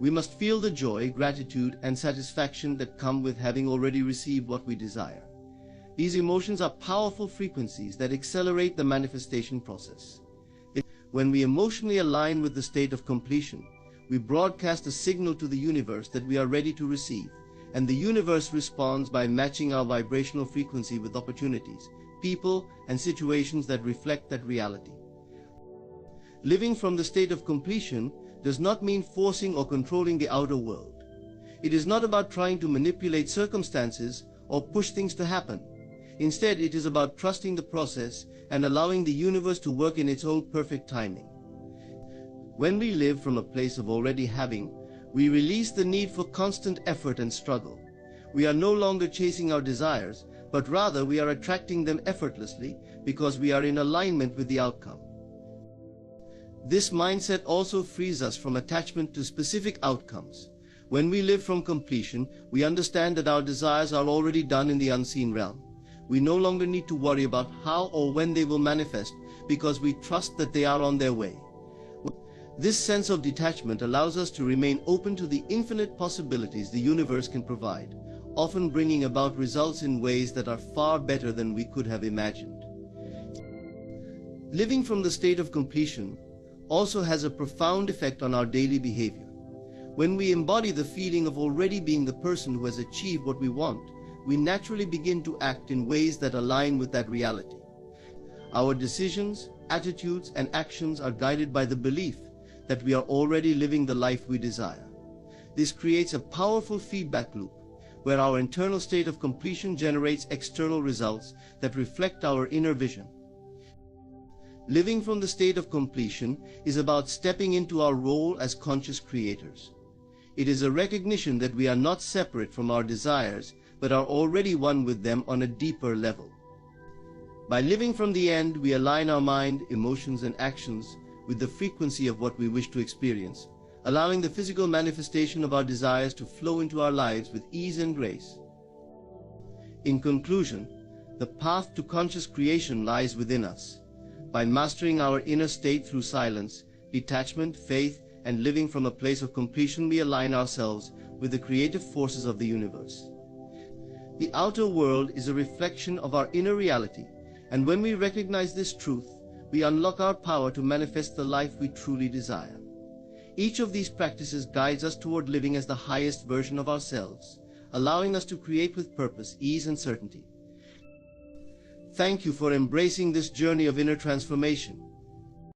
We must feel the joy, gratitude, and satisfaction that come with having already received what we desire. These emotions are powerful frequencies that accelerate the manifestation process. When we emotionally align with the state of completion, we broadcast a signal to the universe that we are ready to receive, and the universe responds by matching our vibrational frequency with opportunities, people, and situations that reflect that reality. Living from the state of completion does not mean forcing or controlling the outer world. It is not about trying to manipulate circumstances or push things to happen. Instead, it is about trusting the process and allowing the universe to work in its own perfect timing. When we live from a place of already having, we release the need for constant effort and struggle. We are no longer chasing our desires, but rather we are attracting them effortlessly because we are in alignment with the outcome. This mindset also frees us from attachment to specific outcomes. When we live from completion, we understand that our desires are already done in the unseen realm. We no longer need to worry about how or when they will manifest because we trust that they are on their way. This sense of detachment allows us to remain open to the infinite possibilities the universe can provide, often bringing about results in ways that are far better than we could have imagined. Living from the state of completion also has a profound effect on our daily behavior. When we embody the feeling of already being the person who has achieved what we want, we naturally begin to act in ways that align with that reality. Our decisions, attitudes, and actions are guided by the belief that we are already living the life we desire. This creates a powerful feedback loop, where our internal state of completion generates external results that reflect our inner vision. Living from the state of completion is about stepping into our role as conscious creators. It is a recognition that we are not separate from our desires, but are already one with them on a deeper level. By living from the end, we align our mind, emotions, and actions with the frequency of what we wish to experience, allowing the physical manifestation of our desires to flow into our lives with ease and grace. In conclusion, the path to conscious creation lies within us. By mastering our inner state through silence, detachment, faith, and living from a place of completion, we align ourselves with the creative forces of the universe. The outer world is a reflection of our inner reality, and when we recognize this truth, we unlock our power to manifest the life we truly desire. Each of these practices guides us toward living as the highest version of ourselves, allowing us to create with purpose, ease, and certainty. Thank you for embracing this journey of inner transformation.